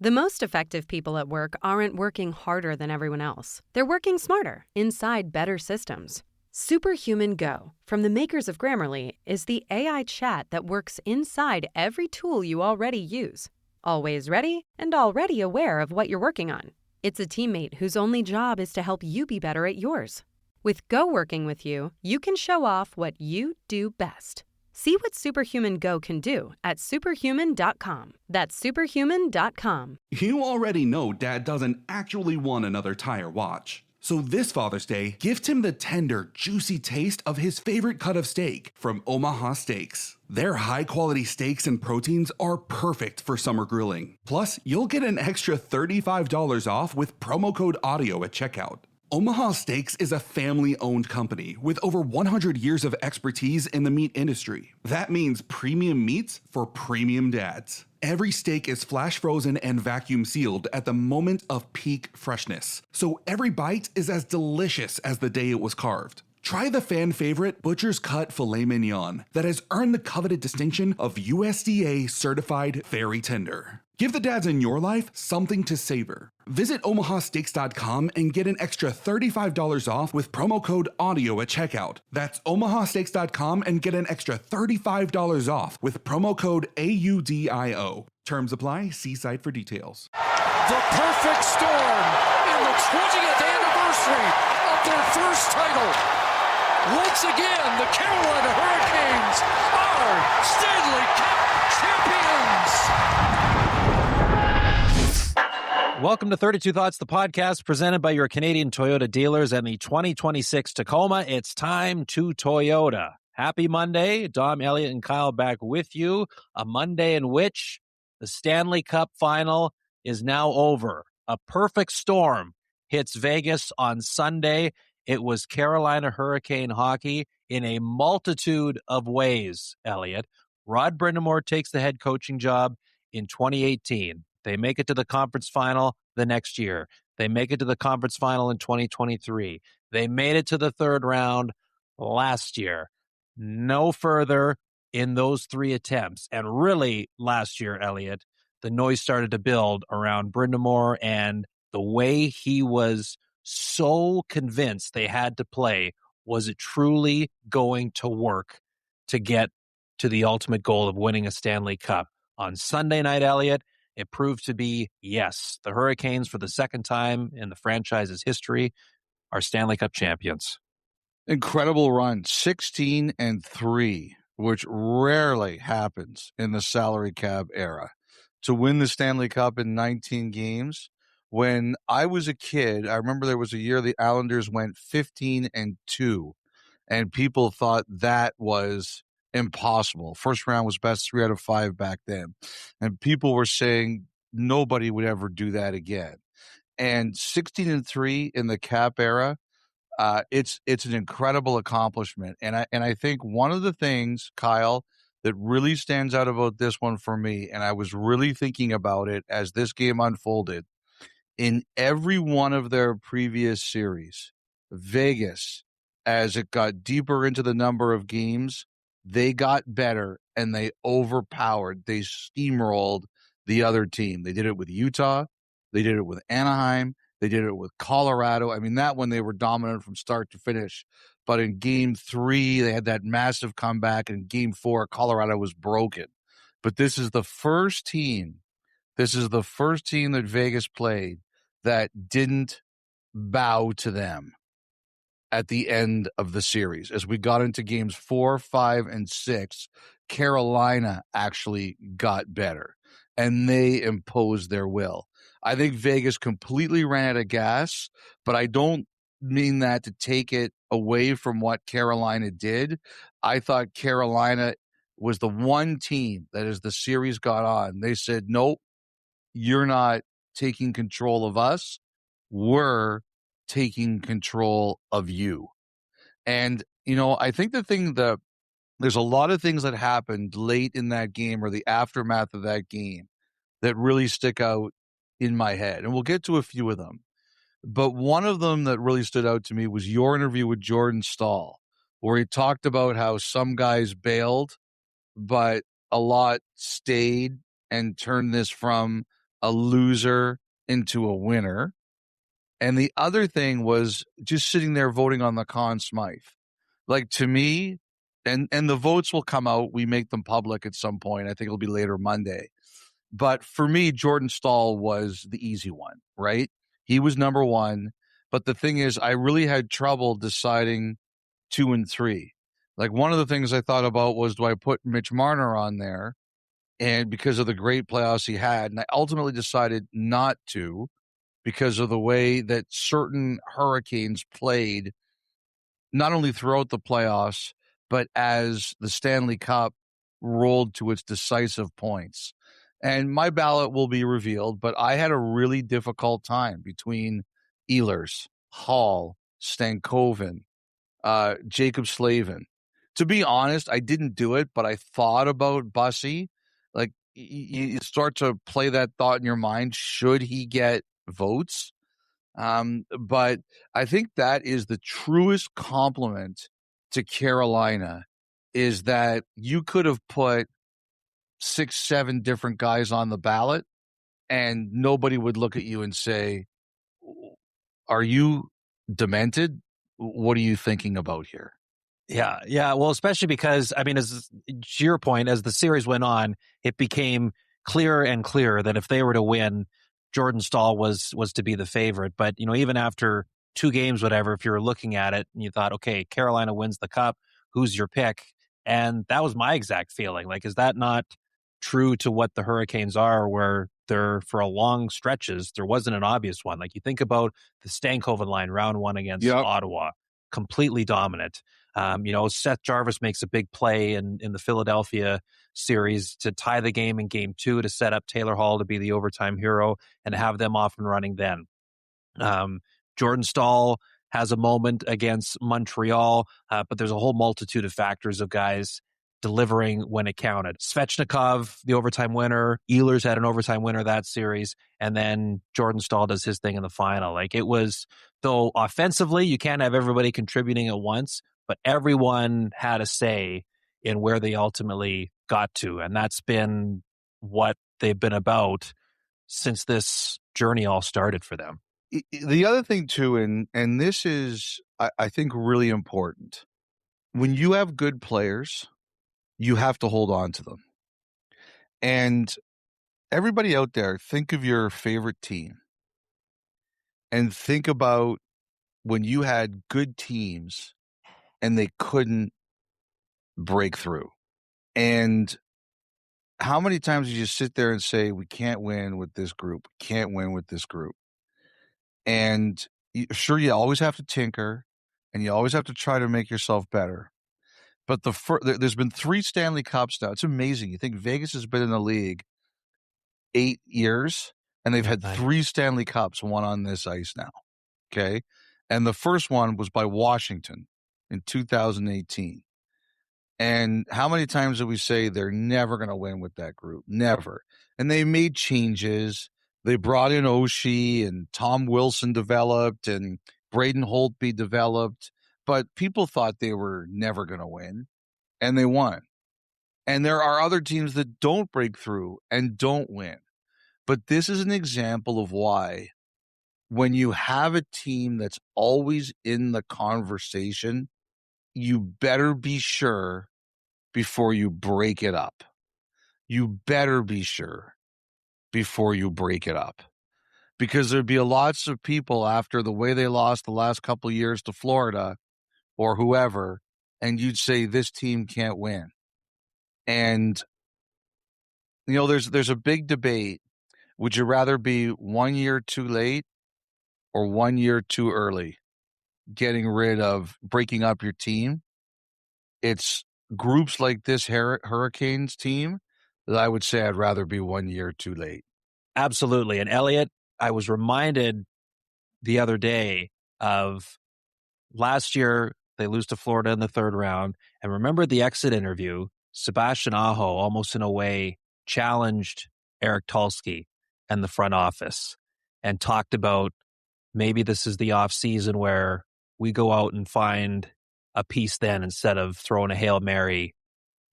The most effective people at work aren't working harder than everyone else. They're working smarter inside better systems. Superhuman Go, from the makers of Grammarly, is the AI chat that works inside every tool you already use. Always ready and already aware of what you're working on. It's a teammate whose only job is to help you be better at yours. With Go working with you, you can show off what you do best. See what Superhuman Go can do at superhuman.com. That's superhuman.com. You already know Dad doesn't actually want another tire watch. So this Father's Day, gift him the tender, juicy taste of his favorite cut of steak from Omaha Steaks. Their high-quality steaks and proteins are perfect for summer grilling. Plus, you'll get an extra $35 off with promo code AUDIO at checkout. Omaha Steaks is a family-owned company with over 100 years of expertise in the meat industry. That means premium meats for premium dads. Every steak is flash frozen and vacuum sealed at the moment of peak freshness, so every bite is as delicious as the day it was carved. Try the fan favorite Butcher's Cut Filet Mignon that has earned the coveted distinction of USDA certified very tender. Give the dads in your life something to savor. Visit omahasteaks.com and get an extra $35 off with promo code AUDIO at checkout. That's omahasteaks.com and get an extra $35 off with promo code AUDIO. Terms apply. See site for details. The perfect storm in the 20th anniversary of their first title. Once again, the Carolina Hurricanes are Stanley Cup champions. Welcome to 32 Thoughts, the podcast presented by your Canadian Toyota dealers and the 2026 Tacoma. It's time to Toyota. Happy Monday. Dom, Elliotte, and Kyle back with you. A Monday in which the Stanley Cup Final is now over. A perfect storm hits Vegas on Sunday. It was Carolina Hurricane hockey in a multitude of ways, Elliotte. Rod Brind'Amour takes the head coaching job in 2018. They make it to the conference final the next year. They make it to the conference final in 2023. They made it to the third round last year. No further in those three attempts. And really, last year, Elliotte, the noise started to build around Brind'Amour and the way he was so convinced they had to play. Was it truly going to work to get to the ultimate goal of winning a Stanley Cup? On Sunday night, Elliotte, it proved to be yes. The Hurricanes, for the second time in the franchise's history, are Stanley Cup champions. Incredible run, 16-3, which rarely happens in the salary cap era. To win the Stanley Cup in 19 games. When I was a kid, I remember there was a year the Islanders went 15-2, and people thought that was impossible. First round was best 3 out of 5 back then. And people were saying nobody would ever do that again. And 16-3 in the cap era, it's an incredible accomplishment. And I think one of the things, Kyle, that really stands out about this one for me, and I was really thinking about it as this game unfolded, in every one of their previous series, Vegas, as it got deeper into the number of games, they got better and they overpowered. They steamrolled the other team. They did it with Utah. They did it with Anaheim. They did it with Colorado. I mean, that one they were dominant from start to finish. But in Game 3, they had that massive comeback. And in Game 4, Colorado was broken. But this is the first team. This is the first team that Vegas played that didn't bow to them at the end of the series. As we got into games 4, 5, and 6, Carolina actually got better, and they imposed their will. I think Vegas completely ran out of gas, but I don't mean that to take it away from what Carolina did. I thought Carolina was the one team that as the series got on, they said, nope, you're not taking control of us. We're taking control of you. And, you know, I think there's a lot of things that happened late in that game or the aftermath of that game that really stick out in my head. And we'll get to a few of them. But one of them that really stood out to me was your interview with Jordan Stahl, where he talked about how some guys bailed, but a lot stayed and turned this from a loser into a winner. And the other thing was just sitting there voting on the Conn Smythe. Like, to me, and the votes will come out. We make them public at some point. I think it'll be later Monday. But for me, Jordan Staal was the easy one, right? He was number one. But the thing is, I really had trouble deciding 2 and 3. Like, one of the things I thought about was, do I put Mitch Marner on there? And because of the great playoffs he had, and I ultimately decided not to because of the way that certain Hurricanes played, not only throughout the playoffs, but as the Stanley Cup rolled to its decisive points. And my ballot will be revealed, but I had a really difficult time between Ehlers, Hall, Stankoven, Jacob Slavin. To be honest, I didn't do it, but I thought about Bussy. Like, you start to play that thought in your mind. Should he get votes? But I think that is the truest compliment to Carolina, is that you could have put 6, 7 different guys on the ballot and nobody would look at you and say, are you demented? What are you thinking about here? Yeah. Well, especially because, I mean, as to your point, as the series went on, it became clearer and clearer that if they were to win, Jordan Staal was to be the favorite. But, even after 2 games, whatever, if you were looking at it and you thought, okay, Carolina wins the cup, who's your pick? And that was my exact feeling. Like, is that not true to what the Hurricanes are, where they're, for a long stretches, there wasn't an obvious one? Like, you think about the Stankoven line, round 1 against Ottawa, completely dominant. Seth Jarvis makes a big play in the Philadelphia series to tie the game in game 2 to set up Taylor Hall to be the overtime hero and have them off and running then. Jordan Staal has a moment against Montreal, but there's a whole multitude of factors of guys delivering when it counted. Svechnikov, the overtime winner. Ehlers had an overtime winner that series. And then Jordan Staal does his thing in the final. Like, it was, though offensively, you can't have everybody contributing at once, but everyone had a say in where they ultimately got to. And that's been what they've been about since this journey all started for them. The other thing, too, and this is, I think, really important. When you have good players, you have to hold on to them. And everybody out there, think of your favorite team. And think about when you had good teams and they couldn't break through. And how many times did you sit there and say, we can't win with this group, can't win with this group? And sure, you always have to tinker and you always have to try to make yourself better. But there's been 3 Stanley Cups now. It's amazing. You think Vegas has been in the league 8 years, and they've had 3 Stanley Cups, one on this ice now. Okay? And the first one was by Washington in 2018. And how many times did we say they're never going to win with that group? Never. And they made changes. They brought in Oshie, and Tom Wilson developed, and Braden Holtby developed. But people thought they were never going to win, and they won. And there are other teams that don't break through and don't win. But this is an example of why, when you have a team that's always in the conversation, you better be sure before you break it up. You better be sure before you break it up. Because there'd be lots of people after the way they lost the last couple of years to Florida or whoever, and you'd say this team can't win. And, there's a big debate. Would you rather be 1 year too late or 1 year too early getting rid of, breaking up your team? It's groups like this Hurricanes team that I would say I'd rather be 1 year too late. Absolutely. And Elliotte, I was reminded the other day of last year. They lose to Florida in the 3rd round. And remember the exit interview, Sebastian Aho, almost in a way, challenged Eric Tulsky and the front office and talked about maybe this is the off season where we go out and find a piece then instead of throwing a Hail Mary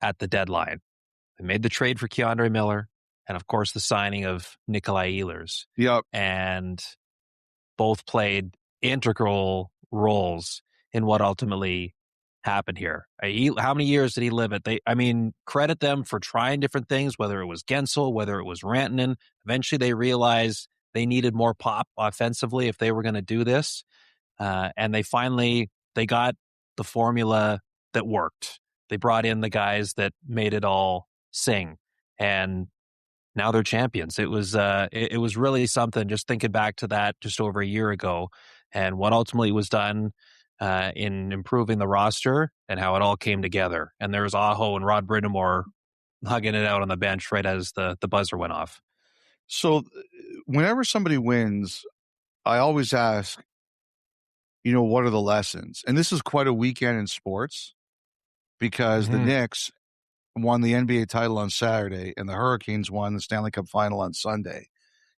at the deadline. They made the trade for Keandre Miller. and of course the signing of Nikolai Ehlers. Yep. And both played integral roles in what ultimately happened here. How many years did he live it? Credit them for trying different things, whether it was Gensel, whether it was Rantanen. Eventually they realized they needed more pop offensively if they were going to do this. And they got the formula that worked. They brought in the guys that made it all sing, and now they're champions. It was really something, just thinking back to that just over a year ago and what ultimately was done in improving the roster and how it all came together. And there was Aho and Rod Brind'Amour hugging it out on the bench right as the buzzer went off. So whenever somebody wins, I always ask, what are the lessons? And this is quite a weekend in sports because the Knicks won the NBA title on Saturday and the Hurricanes won the Stanley Cup Final on Sunday.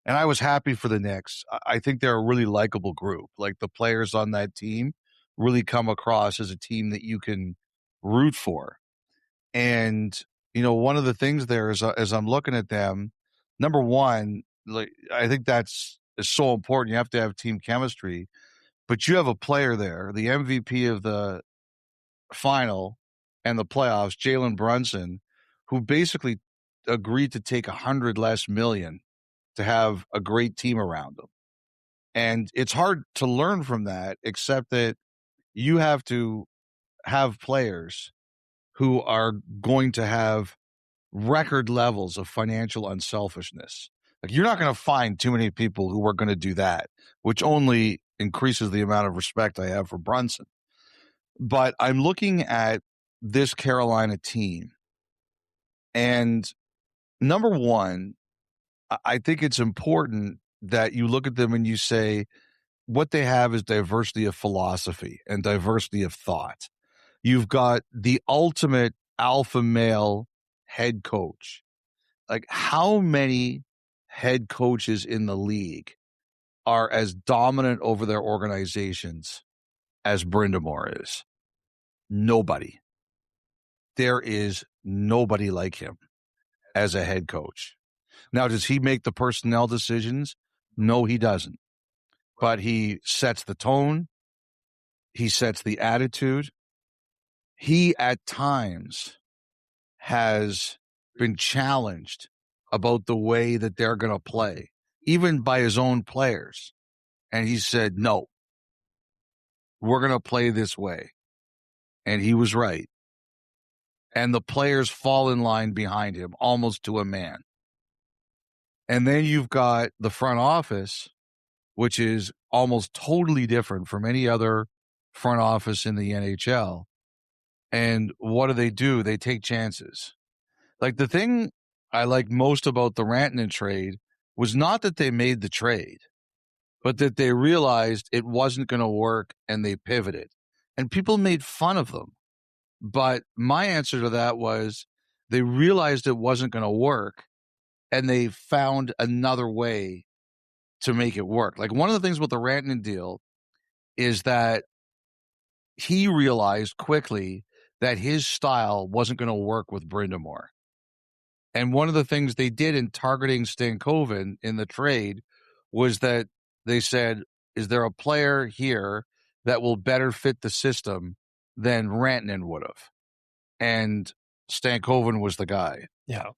And I was happy for the Knicks. I think they're a really likable group. Like, the players on that team really come across as a team that you can root for. And, one of the things there is, as I'm looking at them, number one, I think is so important. You have to have team chemistry, but you have a player there, the MVP of the final and the playoffs, Jalen Brunson, who basically agreed to take $100 less million to have a great team around him. And it's hard to learn from that, except that you have to have players who are going to have record levels of financial unselfishness. Like, you're not going to find too many people who are going to do that, which only increases the amount of respect I have for Brunson. But I'm looking at this Carolina team, and number one, I think it's important that you look at them and you say what they have is diversity of philosophy and diversity of thought. You've got the ultimate alpha male head coach. Like, how many head coaches in the league are as dominant over their organizations as Brind'Amour is? Nobody. There is nobody like him as a head coach. Now, does he make the personnel decisions? No, he doesn't. But he sets the tone. He sets the attitude. He, at times, has been challenged about the way that they're going to play, even by his own players. And he said, no, we're going to play this way. And he was right. And the players fall in line behind him almost to a man. And then you've got the front office, which is almost totally different from any other front office in the NHL. And what do? They take chances. Like, the thing I like most about the Rantanen trade was not that they made the trade, but that they realized it wasn't going to work and they pivoted. And people made fun of them. But my answer to that was they realized it wasn't going to work and they found another way to make it work. Like, one of the things with the Rantanen deal is that he realized quickly that his style wasn't going to work with Brind'Amour. And one of the things they did in targeting Stankoven in the trade was that they said, is there a player here that will better fit the system than Rantanen would have? And Stankoven was the guy. Yeah.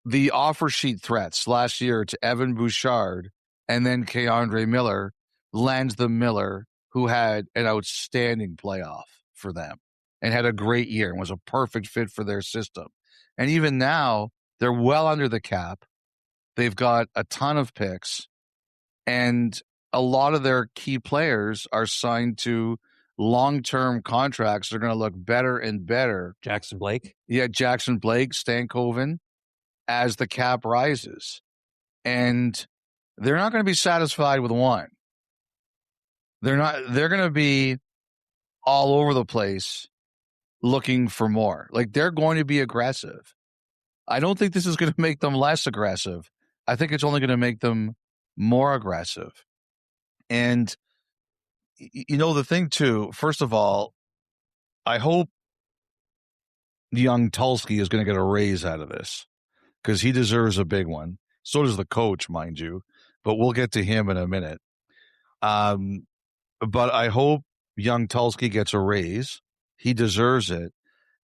The offer sheet threats last year to Evan Bouchard and then K'Andre Miller lands the Miller, who had an outstanding playoff for them and had a great year and was a perfect fit for their system. And even now, they're well under the cap. They've got a ton of picks, and a lot of their key players are signed to long-term contracts. They're going to look better and better. Jackson Blake. Yeah, Jackson Blake, Stankoven, as the cap rises. And they're not going to be satisfied with one. They're going to be all over the place looking for more. Like, they're going to be aggressive. I don't think this is going to make them less aggressive. I think it's only going to make them more aggressive. And, the thing too, first of all, I hope young Tulsky is going to get a raise out of this, because he deserves a big one. So does the coach, mind you, but we'll get to him in a minute. But I hope young Tulsky gets a raise. He deserves it.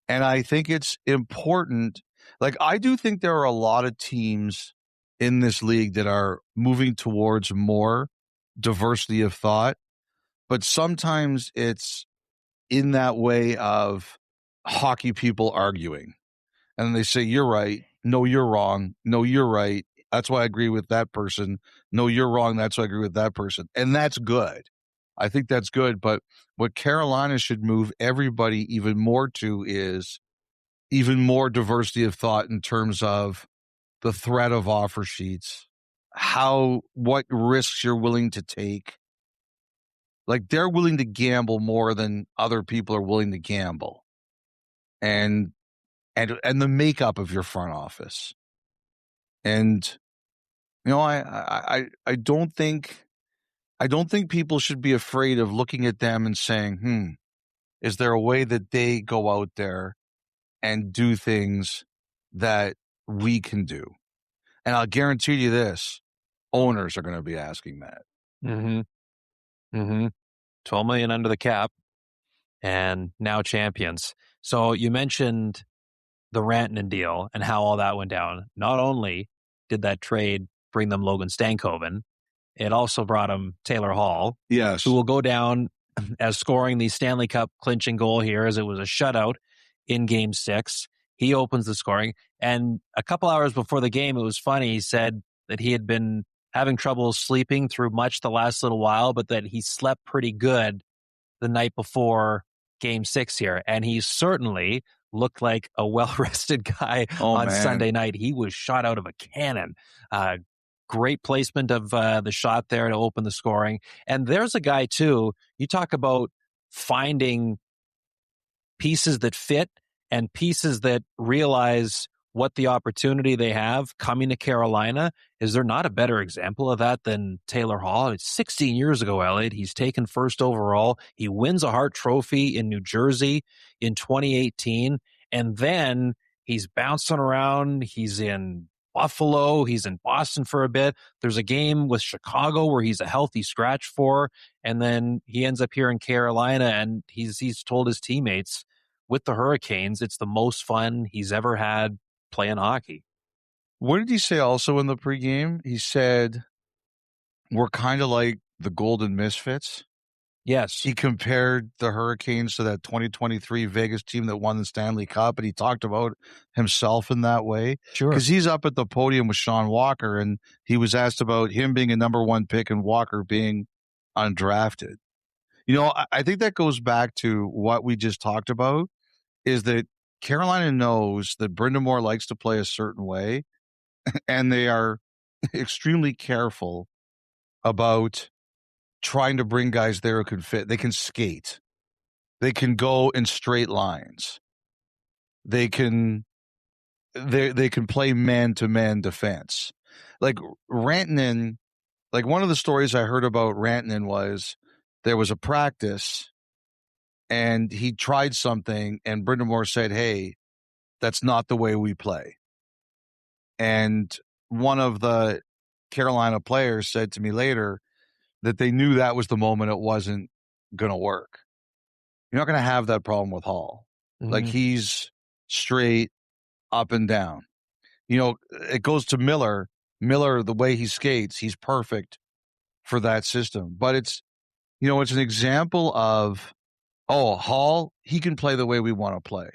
And I think it's important. Like, I do think there are a lot of teams in this league that are moving towards more diversity of thought, but sometimes it's in that way of hockey people arguing. And they say, you're right. No, you're wrong. No, you're right. That's why I agree with that person. No, you're wrong. That's why I agree with that person. And that's good. I think that's good. But what Carolina should move everybody even more to is even more diversity of thought in terms of the threat of offer sheets, what risks you're willing to take. Like, they're willing to gamble more than other people are willing to gamble. And the makeup of your front office. And, I don't think people should be afraid of looking at them and saying, is there a way that they go out there and do things that we can do? And I'll guarantee you this, owners are going to be asking that. Mm-hmm. Mm-hmm. 12 million under the cap and now champions. So you mentioned the Rantanen deal and how all that went down. Not only did that trade bring them Logan Stankoven, it also brought him Taylor Hall, yes, who will go down as scoring the Stanley Cup clinching goal here, as it was a shutout in Game 6. He opens the scoring. And a couple hours before the game, it was funny. He said that he had been having trouble sleeping through much the last little while, but that he slept pretty good the night before Game 6 here. And he certainly looked like a well-rested guy on Sunday night. He was shot out of a cannon. Great placement of the shot there to open the scoring. And there's a guy, too, you talk about finding pieces that fit and pieces that realize what the opportunity they have coming to Carolina. Is there not a better example of that than Taylor Hall? It's 16 years ago, Elliotte. He's taken first overall. He wins a Hart Trophy in New Jersey in 2018. And then he's bouncing around. He's in Buffalo. He's in Boston for a bit. There's a game with Chicago where he's a healthy scratch for. And then he ends up here in Carolina, and he's told his teammates with the Hurricanes, it's the most fun he's ever had playing hockey. What did he say also in the pregame? He said, we're kind of like the Golden Misfits. Yes. He compared the Hurricanes to that 2023 Vegas team that won the Stanley Cup, and he talked about himself in that way. Sure. Because he's up at the podium with Sean Walker, and he was asked about him being a number one pick and Walker being undrafted. I think that goes back to what we just talked about, is that Carolina knows that Brind'Amour likes to play a certain way, and they are extremely careful about trying to bring guys there who can fit. They can skate. They can go in straight lines. They can play man-to-man defense. Like Rantanen, like one of the stories I heard about Rantanen was there was a practice and he tried something and Brind'Amour said, hey, that's not the way we play. And one of the Carolina players said to me later that they knew that was the moment it wasn't going to work. You're not going to have that problem with Hall. Mm-hmm. Like, he's straight up and down. It goes to Miller. Miller, the way he skates, he's perfect for that system. But it's an example of, Hall, he can play the way we want to play.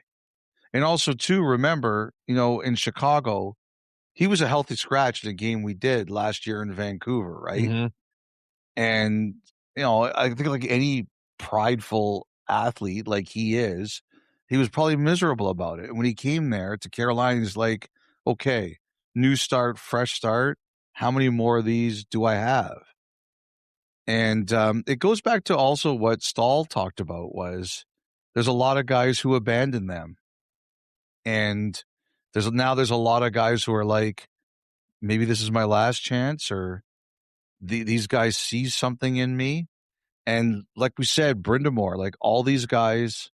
And also, too, remember, in Chicago, he was a healthy scratch in a game we did last year in Vancouver, right? Mm-hmm. And, I think like any prideful athlete like he is, he was probably miserable about it. And when he came there to Carolina, he's like, okay, new start, fresh start. How many more of these do I have? And it goes back to also what Stahl talked about was there's a lot of guys who abandon them. And there's a lot of guys who are like, maybe this is my last chance, or these guys see something in me. And like we said, Brind'Amour, like all these guys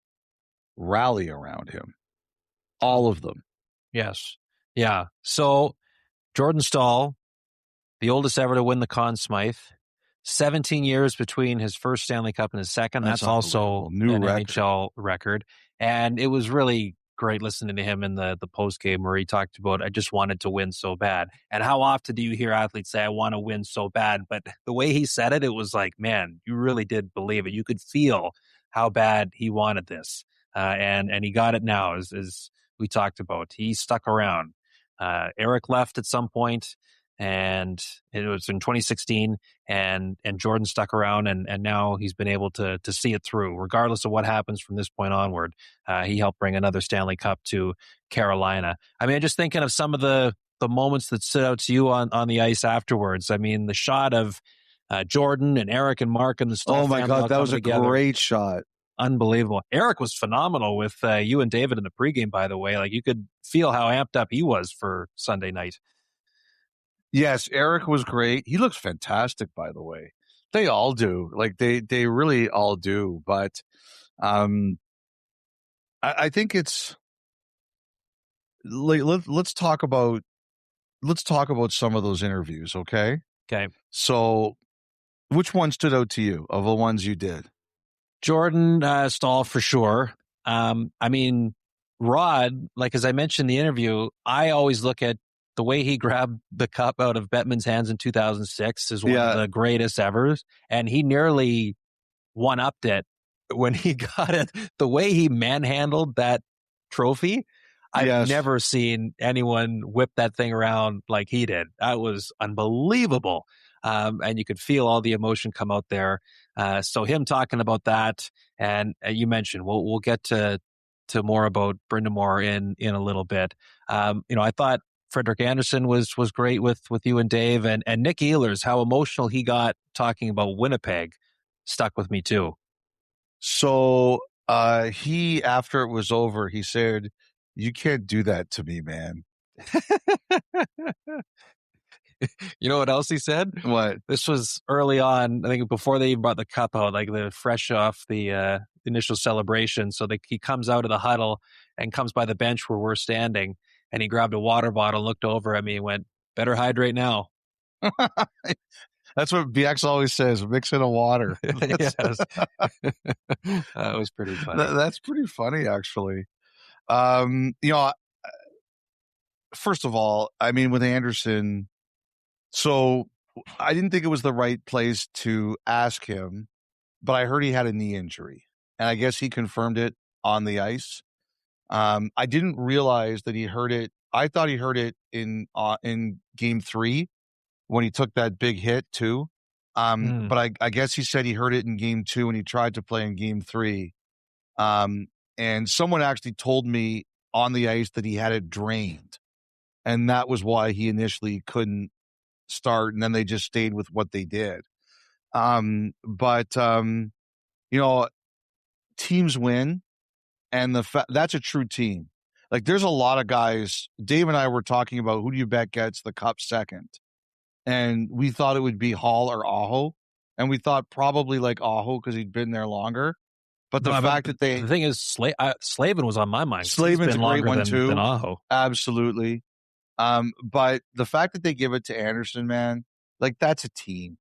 rally around him. All of them. Yes. Yeah. So Jordan Staal, the oldest ever to win the Conn Smythe, 17 years between his first Stanley Cup and his second. That's also new an record. NHL record. And it was really great listening to him in the post game where he talked about, I just wanted to win so bad. And how often do you hear athletes say, I want to win so bad? But the way he said it, it was like, man, you really did believe it. You could feel how bad he wanted this. And he got it now, as we talked about. He stuck around. Eric left at some point, and it was in 2016, and Jordan stuck around, and now he's been able to see it through. Regardless of what happens from this point onward, he helped bring another Stanley Cup to Carolina. I mean, just thinking of some of the moments that stood out to you on the ice afterwards. I mean, the shot of Jordan and Eric and Mark and the Staal Oh my family all God, that was a coming together. great shot. Unbelievable. Eric was phenomenal with you and David in the pregame, by the way. Like, you could feel how amped up he was for Sunday night. Yes, Eric was great. He looks fantastic, by the way. They all do. Like, they really all do. But I think it's like, let's talk about some of those interviews, okay? Okay. So, which one stood out to you of the ones you did? Jordan Staal for sure. I mean, Rod, like, as I mentioned in the interview, I always look at the way he grabbed the cup out of Bettman's hands in 2006 is one of the greatest ever. And he nearly one-upped it when he got it. The way he manhandled that trophy, I've never seen anyone whip that thing around like he did. That was unbelievable. And you could feel all the emotion come out there. So him talking about that, and you mentioned, we'll get to more about Brind'Amour in a little bit. I thought Frederik Andersen was great with you and Dave, and Nick Ehlers, how emotional he got talking about Winnipeg, stuck with me too. So he, after it was over, he said, "You can't do that to me, man." You know what else he said? What? This was early on, I think before they even brought the cup out, like the fresh off the initial celebration. So he comes out of the huddle and comes by the bench where we're standing, and he grabbed a water bottle, looked over at me and went, "Better hydrate now." That's what BX always says, mix in a water. Yes. That was pretty funny. That's pretty funny, actually. First of all, I mean, with Andersen, so I didn't think it was the right place to ask him, but I heard he had a knee injury, and I guess he confirmed it on the ice. I didn't realize that he heard it. I thought he heard it in Game 3 when he took that big hit too. But I guess he said he heard it in Game 2 when he tried to play in Game 3. And someone actually told me on the ice that he had it drained, and that was why he initially couldn't start, and then they just stayed with what they did. Teams win, and that's a true team. Like, there's a lot of guys. Dave and I were talking about who do you bet gets the cup second, and we thought it would be Hall or Aho, and we thought probably like Aho because he'd been there longer. But the thing is, Slavin was on my mind. Slavin's a great one too. Than Aho. Absolutely. But the fact that they give it to Andersen, man, like, that's a team.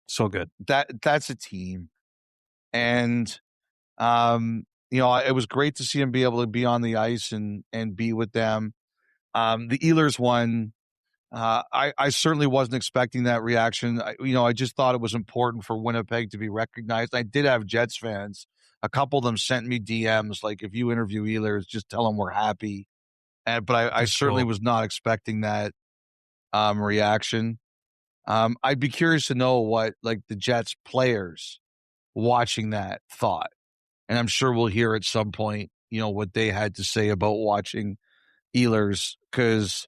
So good. That's a team. And, it was great to see him be able to be on the ice and be with them. The Ehlers one, I certainly wasn't expecting that reaction. I just thought it was important for Winnipeg to be recognized. I did have Jets fans. A couple of them sent me DMs, like, if you interview Ehlers, just tell them we're happy. But I certainly was not expecting that reaction. I'd be curious to know what, like, the Jets players watching that thought. And I'm sure we'll hear at some point, what they had to say about watching Ehlers. Because,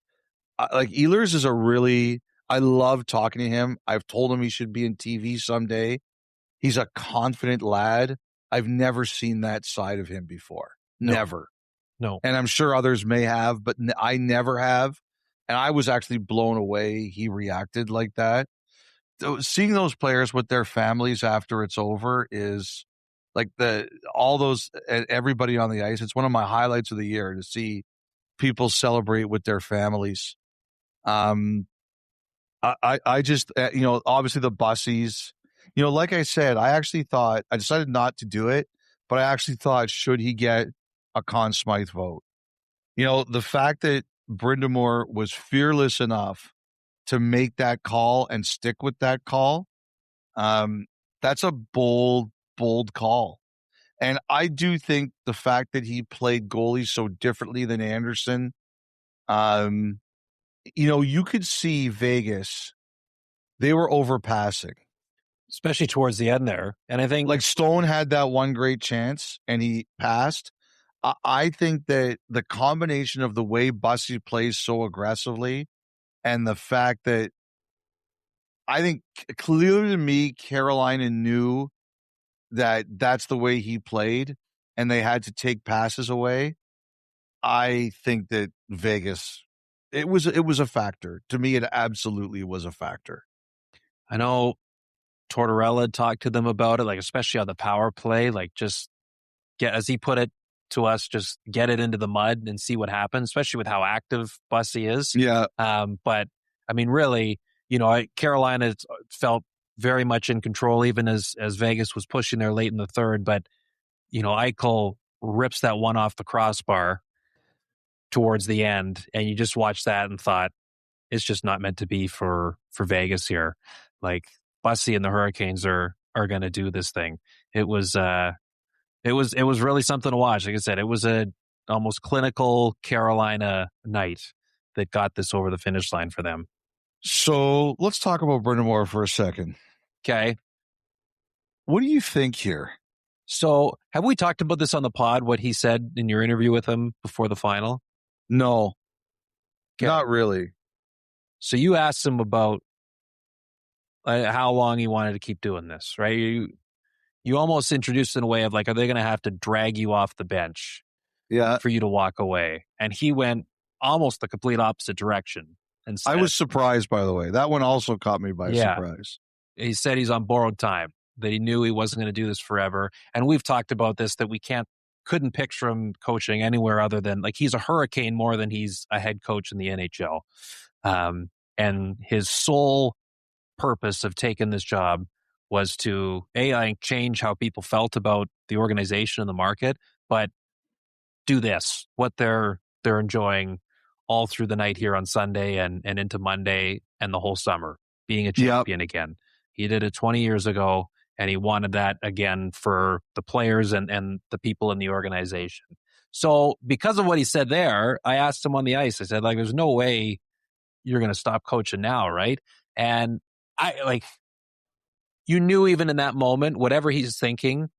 Ehlers is I love talking to him. I've told him he should be in TV someday. He's a confident lad. I've never seen that side of him before. No. Never. No. And I'm sure others may have, but I never have. And I was actually blown away he reacted like that. Seeing those players with their families after it's over is like everybody on the ice. It's one of my highlights of the year to see people celebrate with their families. I just, obviously the bussies, like I said, I decided not to do it, but I actually thought, should he get a Conn Smythe vote? The fact that Brind'Amour was fearless enough to make that call and stick with that call, that's a bold call. And I do think the fact that he played goalie so differently than Anderson, you could see Vegas, they were overpassing. Especially towards the end there. And I think like Stone had that one great chance and he passed. I think that the combination of the way Bussy plays so aggressively and the fact that I think clearly to me, Carolina knew that that's the way he played and they had to take passes away. I think that Vegas, it was a factor. To me, it absolutely was a factor. I know Tortorella talked to them about it, like especially on the power play, like just get, as he put it to us, just get it into the mud and see what happens, especially with how active Bussy is. Yeah. But I mean, really, Carolina felt very much in control, even as Vegas was pushing there late in the third. But, Eichel rips that one off the crossbar towards the end, and you just watched that and thought, it's just not meant to be for Vegas here. Like, Bussy and the Hurricanes are going to do this thing. It was really something to watch. Like I said, it was a almost clinical Carolina night that got this over the finish line for them. So let's talk about Brind'Amour for a second. Okay. What do you think here? So have we talked about this on the pod, what he said in your interview with him before the final? No, okay. Not really. So you asked him about how long he wanted to keep doing this, right? You almost introduced it in a way of like, are they going to have to drag you off the bench for you to walk away? And he went almost the complete opposite direction. And said, I was surprised, by the way. That one also caught me by surprise. He said he's on borrowed time, that he knew he wasn't going to do this forever. And we've talked about this, that we couldn't picture him coaching anywhere other than, like, he's a Hurricane more than he's a head coach in the NHL. And his sole purpose of taking this job was to, I think, change how people felt about the organization and the market, but do this, what they're enjoying all through the night here on Sunday and into Monday and the whole summer, being a champion again. He did it 20 years ago, and he wanted that again for the players and the people in the organization. So because of what he said there, I asked him on the ice, I said, like, there's no way you're going to stop coaching now, right? And you knew even in that moment, whatever he's thinking,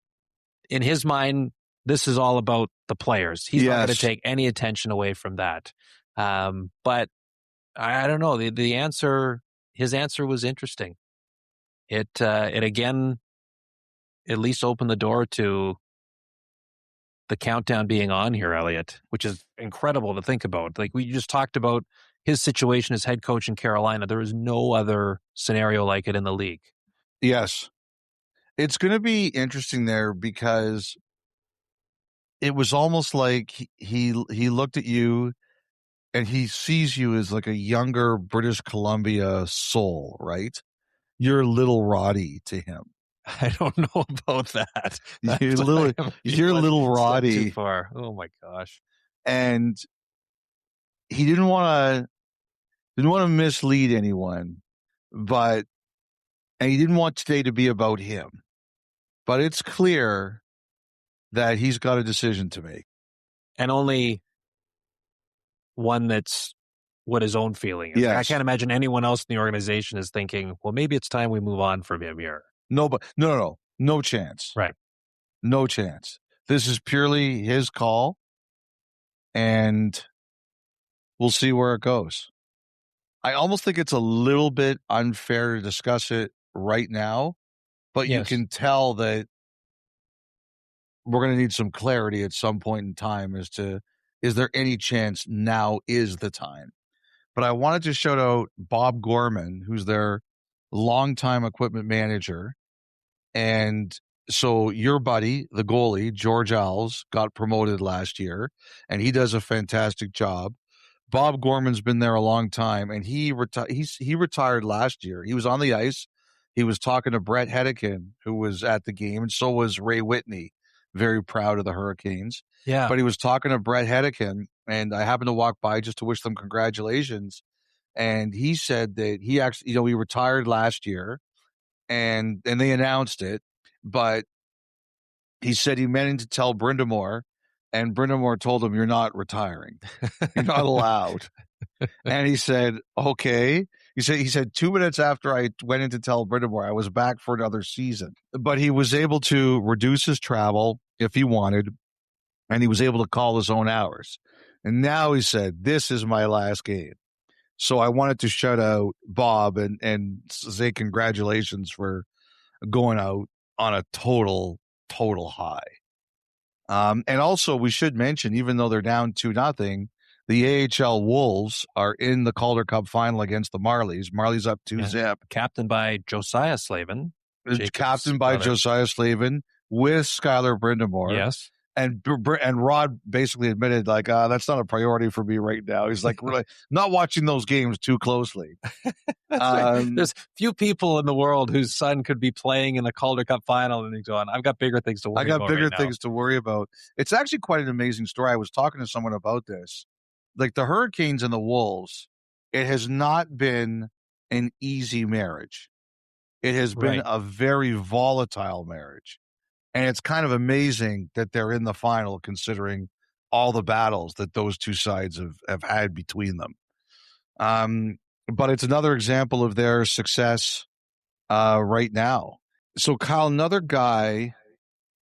in his mind, this is all about the players. He's not going to take any attention away from that. But I don't know. His answer was interesting. It again, at least opened the door to the countdown being on here, Elliotte, which is incredible to think about. Like, we just talked about his situation as head coach in Carolina. There is no other scenario like it in the league. Yes. It's going to be interesting there because it was almost like he looked at you and he sees you as like a younger British Columbia soul, right? You're Little Roddy to him. I don't know about that. You're Little Roddy. Too far. Oh my gosh. And he didn't want to mislead anyone, and he didn't want today to be about him. But it's clear that he's got a decision to make. And only one that's what his own feeling is. Yes. I can't imagine anyone else in the organization is thinking, well, maybe it's time we move on from him here. No chance. Right. No chance. This is purely his call, and we'll see where it goes. I almost think it's a little bit unfair to discuss it right now, but you can tell that we're going to need some clarity at some point in time as to, is there any chance now is the time? But I wanted to shout out Bob Gorman, who's their longtime equipment manager, and So your buddy, the goalie, George Owls, got promoted last year, and he does a fantastic job. Bob Gorman's been there a long time, and he retired last year. He was on the ice. He was talking to Brett Hedican, who was at the game, and so was Ray Whitney, very proud of the Hurricanes. Yeah. But he was talking to Brett Hedican, and I happened to walk by just to wish them congratulations. And he said that he actually, he retired last year, and they announced it, but he said he meant to tell Brindamore, and Brindamore told him, "You're not retiring. You're not allowed." And he said, "Okay." He said 2 minutes after I went in to tell Brindamore, I was back for another season. But he was able to reduce his travel if he wanted, and he was able to call his own hours. And now he said, "This is my last game." So I wanted to shout out Bob and say congratulations for going out on a total high. And also we should mention, even though they're down 2-0, the AHL Wolves are in the Calder Cup final against the Marlies. Marlies up 2-0. Captained by Josiah Slavin. Captained by Josiah Slavin with Skylar Brindamore. Yes. And Rod basically admitted, like, that's not a priority for me right now. He's like, really not watching those games too closely. Right. There's few people in the world whose son could be playing in the Calder Cup final, and he's going, I've got bigger things to worry about. I got bigger things to worry about. It's actually quite an amazing story. I was talking to someone about this. Like the Hurricanes and the Wolves, it has not been an easy marriage. It has been a very volatile marriage. And it's kind of amazing that they're in the final, considering all the battles that those two sides have had between them. But it's another example of their success right now. So, Kyle, another guy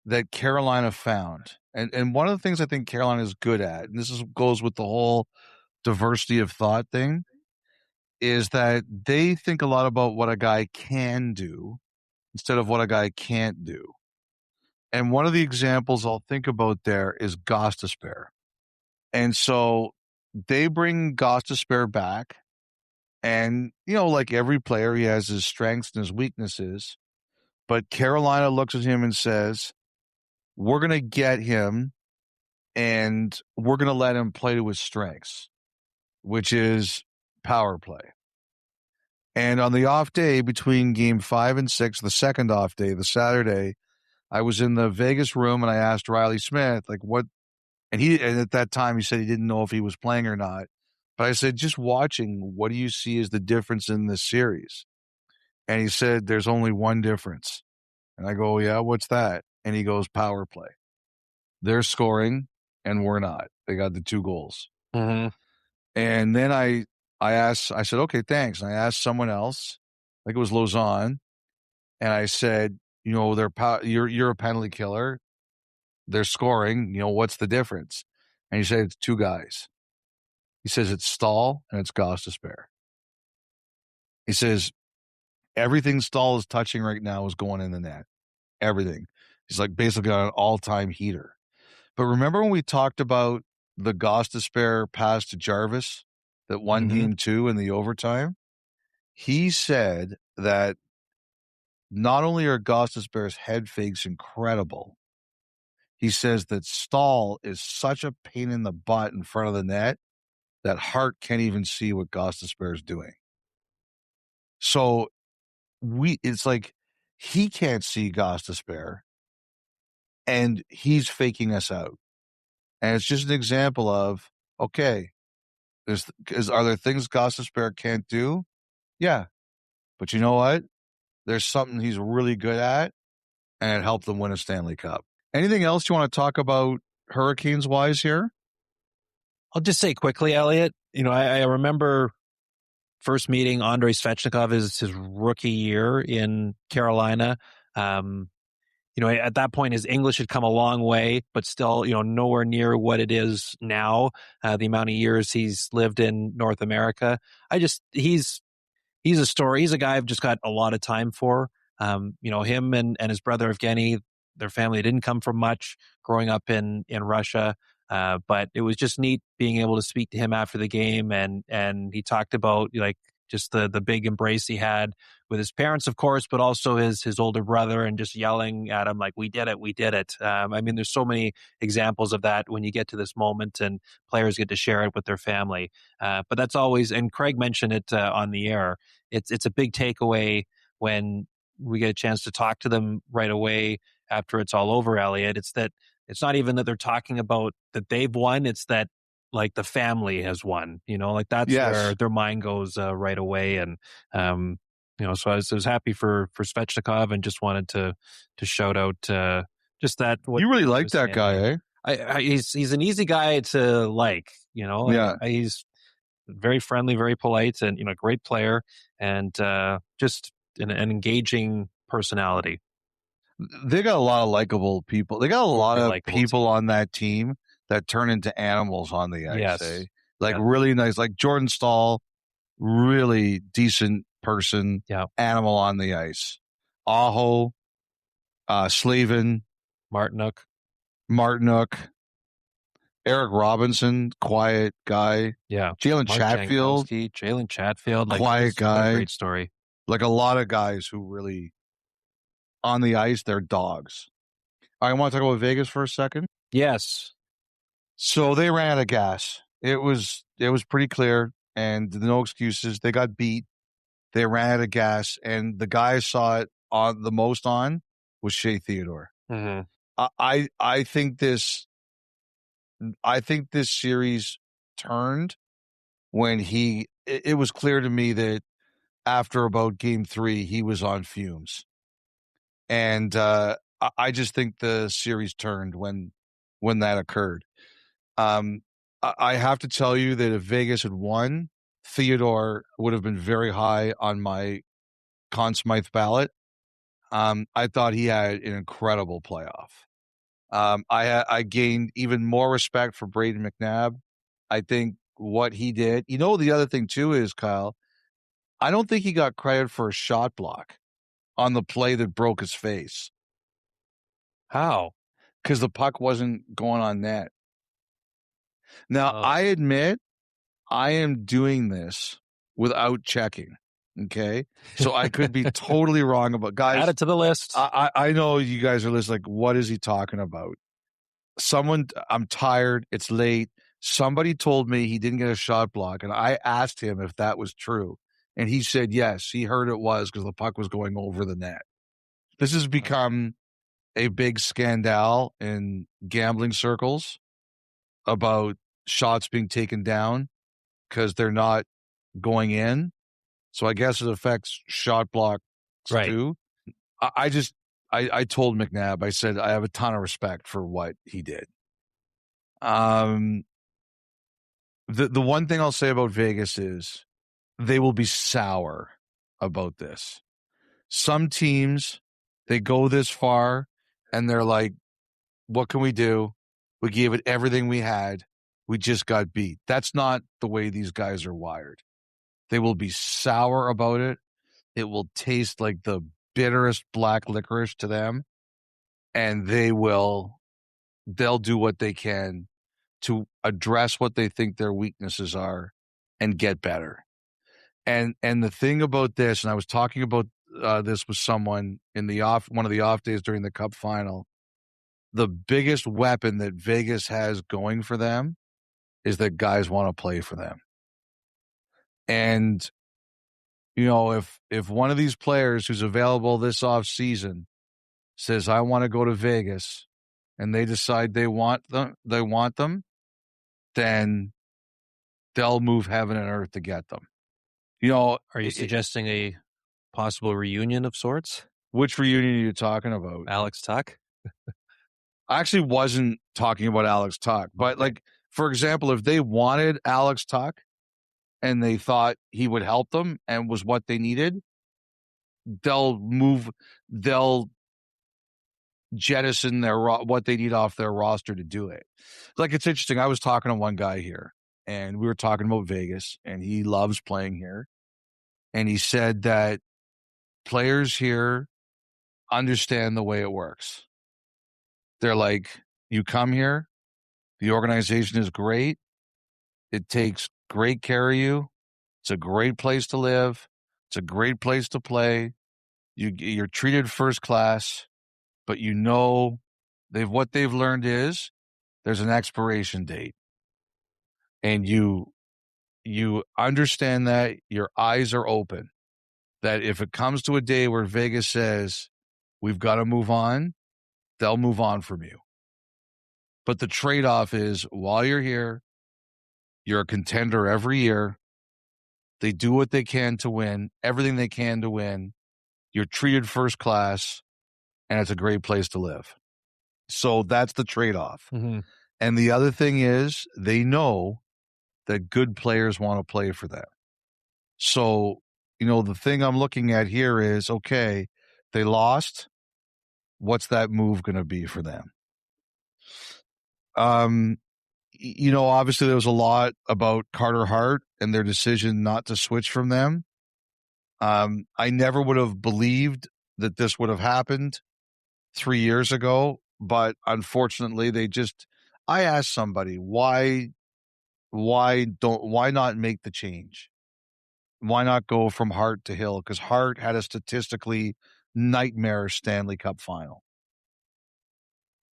that Carolina found, and one of the things I think Carolina is good at, and goes with the whole diversity of thought thing, is that they think a lot about what a guy can do instead of what a guy can't do. And one of the examples I'll think about there is Gostisbehere. And so they bring Gostisbehere back. And, like every player, he has his strengths and his weaknesses. But Carolina looks at him and says, we're going to get him and we're going to let him play to his strengths, which is power play. And on the off day between game 5 and 6, the second off day, the Saturday, I was in the Vegas room and I asked Riley Smith, like, what, and at that time he said he didn't know if he was playing or not. But I said, just watching, what do you see as the difference in this series? And he said, there's only one difference. And I go, yeah, what's that? And he goes, power play. They're scoring and we're not. They got the 2 goals. Mm-hmm. And then I said, okay, thanks. And I asked someone else, like it was Lausanne, and I said, you're a penalty killer. They're scoring. What's the difference? And he said, it's 2 guys. He says, it's Stahl and it's Gostisbehere. He says, everything Stahl is touching right now is going in the net. Everything. He's like basically on an all-time heater. But remember when we talked about the Gostisbehere pass to Jarvis that won game 2 in the overtime? He said that not only are Gostisbehere's head fakes incredible, he says that Stahl is such a pain in the butt in front of the net that Hart can't even see what Gostisbehere is doing. So it's like he can't see Gostisbehere, and he's faking us out. And it's just an example of, okay, are there things Gostisbehere can't do? Yeah. But you know what? There's something he's really good at, and it helped them win a Stanley Cup. Anything else you want to talk about Hurricanes-wise here? I'll just say quickly, Elliotte, I remember first meeting Andrei Svechnikov is his rookie year in Carolina. At that point, his English had come a long way, but still, nowhere near what it is now. The amount of years he's lived in North America. He's a story. He's a guy I've just got a lot of time for. Him and his brother Evgeny, their family didn't come from much growing up in Russia. But it was just neat being able to speak to him after the game. And he talked about, like, just the big embrace he had with his parents, of course, but also his older brother, and just yelling at him like, we did it, we did it. I mean, there's so many examples of that when you get to this moment and players get to share it with their family. But that's always, and Craig mentioned it on the air, it's a big takeaway when we get a chance to talk to them right away after it's all over, Elliotte. It's that it's not even that they're talking about that they've won, it's that like the family has won, like that's where their mind goes right away. And, so I was happy for Svechnikov, and just wanted to shout out just that. What you really like that guy, eh? He's an easy guy to like, Yeah. He's very friendly, very polite, and, great player, and just an engaging personality. They got a lot of likable people. They got a lot of people on that team that turn into animals on the ice. Yes. Really nice, like Jordan Staal, really decent person, animal on the ice. Aho, Slavin, Martinook, Eric Robinson, quiet guy. Yeah. Jalen Chatfield, quiet guy. Great story. Like a lot of guys who really on the ice, they're dogs. I want to talk about Vegas for a second. Yes. So they ran out of gas. It was pretty clear, and no excuses. They got beat. They ran out of gas, and the guy I saw it on the most on was Shea Theodore. Mm-hmm. I think this series turned when it was clear to me that after about game 3, he was on fumes. And I just think the series turned when that occurred. I have to tell you that if Vegas had won, Theodore would have been very high on my Conn Smythe ballot. I thought he had an incredible playoff. I gained even more respect for Brayden McNabb. I think what he did. The other thing too is, Kyle, I don't think he got credit for a shot block on the play that broke his face. How? Because the puck wasn't going on net. Now, I admit I am doing this without checking, okay? So I could be totally wrong about guys. Add it to the list. I know you guys are listening like, what is he talking about? I'm tired. It's late. Somebody told me he didn't get a shot block, and I asked him if that was true. And he said, yes, he heard it was because the puck was going over the net. This has become a big scandal in gambling circles about shots being taken down because they're not going in. So I guess it affects shot blocks too. I told McNabb, I said, I have a ton of respect for what he did. The one thing I'll say about Vegas is they will be sour about this. Some teams, they go this far and they're like, what can we do? We gave it everything we had. We just got beat. That's not the way these guys are wired. They will be sour about it. It will taste like the bitterest black licorice to them. And they'll do what they can to address what they think their weaknesses are and get better. And the thing about this, and I was talking about this with someone in one of the off days during the Cup Final, the biggest weapon that Vegas has going for them is that guys want to play for them. And, if one of these players who's available this off season says, I want to go to Vegas, and they decide they want them, then they'll move heaven and earth to get them. Are you suggesting a possible reunion of sorts? Which reunion are you talking about? Alex Tuck? I actually wasn't talking about Alex Tuck, but for example, if they wanted Alex Tuck and they thought he would help them and was what they needed, they'll jettison what they need off their roster to do it. It's interesting. I was talking to one guy here and we were talking about Vegas, and he loves playing here. And he said that players here understand the way it works. They're like, you come here, the organization is great. It takes great care of you. It's a great place to live. It's a great place to play. You're treated first class, but what they've learned is there's an expiration date. And you understand that, your eyes are open, that if it comes to a day where Vegas says, we've got to move on, they'll move on from you. But the trade-off is, while you're here, you're a contender every year. They do what they can to win, everything they can to win. You're treated first class, and it's a great place to live. So that's the trade-off. Mm-hmm. And the other thing is, they know that good players want to play for them. So, the thing I'm looking at here is, okay, they lost. What's that move going to be for them? Obviously there was a lot about Carter Hart and their decision not to switch from them. I never would have believed that this would have happened 3 years ago, but unfortunately I asked somebody, why not make the change? Why not go from Hart to Hill? Because Hart had a statistically nightmarish Stanley Cup final.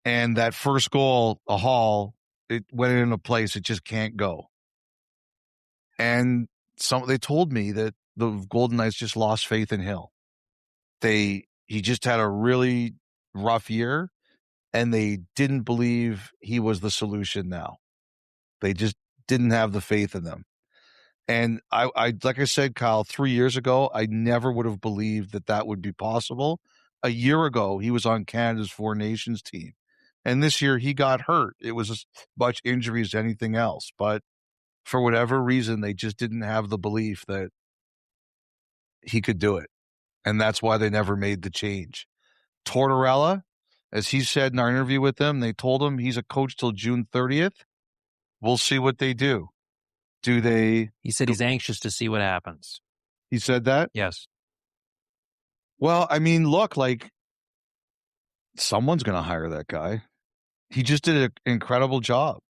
And that first goal, a Hall, it went in a place it just can't go. And they told me that the Golden Knights just lost faith in Hill. He just had a really rough year, and they didn't believe he was the solution now. They just didn't have the faith in them. And I like I said, Kyle, 3 years ago, I never would have believed that would be possible. A year ago, he was on Canada's Four Nations team. And this year, he got hurt. It was as much injury as anything else. But for whatever reason, they just didn't have the belief that he could do it. And that's why they never made the change. Tortorella, as he said in our interview with him, they told him he's a coach till June 30th. We'll see what they do. He said he's anxious to see what happens. He said that? Yes. Well, I mean, look, someone's going to hire that guy. He just did an incredible job.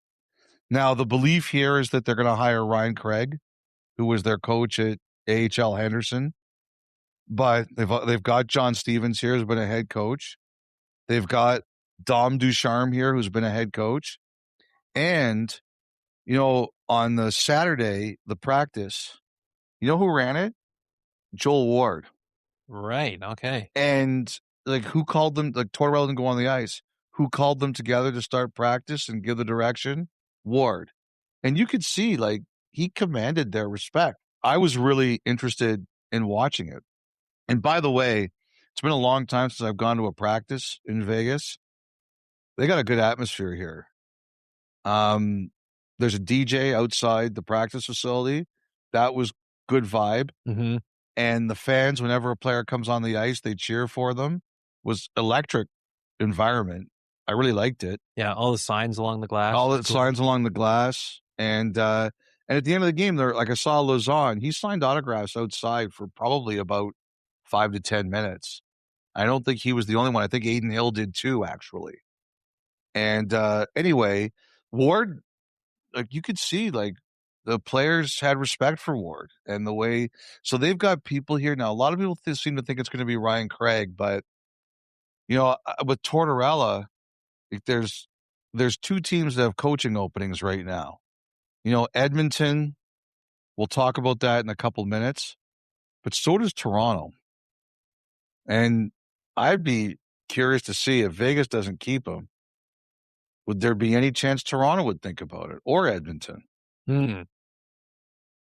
Now, the belief here is that they're going to hire Ryan Craig, who was their coach at AHL Henderson. But they've got John Stevens here, who's been a head coach. They've got Dom Ducharme here, who's been a head coach. And, on the Saturday, the practice, who ran it? Joel Ward. Right. Okay. And who called them? Tortorella didn't go on the ice. Who called them together to start practice and give the direction? Ward. And you could see, he commanded their respect. I was really interested in watching it. And by the way, it's been a long time since I've gone to a practice in Vegas. They got a good atmosphere here. There's a DJ outside the practice facility. That was good vibe. Mm-hmm. And the fans, whenever a player comes on the ice, they cheer for them. Was electric environment. I really liked it. Yeah, all the signs along the glass. All the signs along the glass. And at the end of the game, I saw Lauzon. He signed autographs outside for probably about 5 to 10 minutes. I don't think he was the only one. I think Aiden Hill did too, actually. And anyway, Ward, you could see, the players had respect for Ward and the way. So they've got people here now. A lot of people seem to think it's going to be Ryan Craig, but with Tortorella, there's 2 teams that have coaching openings right now. Edmonton, we'll talk about that in a couple minutes, but so does Toronto. And I'd be curious to see if Vegas doesn't keep him. Would there be any chance Toronto would think about it, or Edmonton?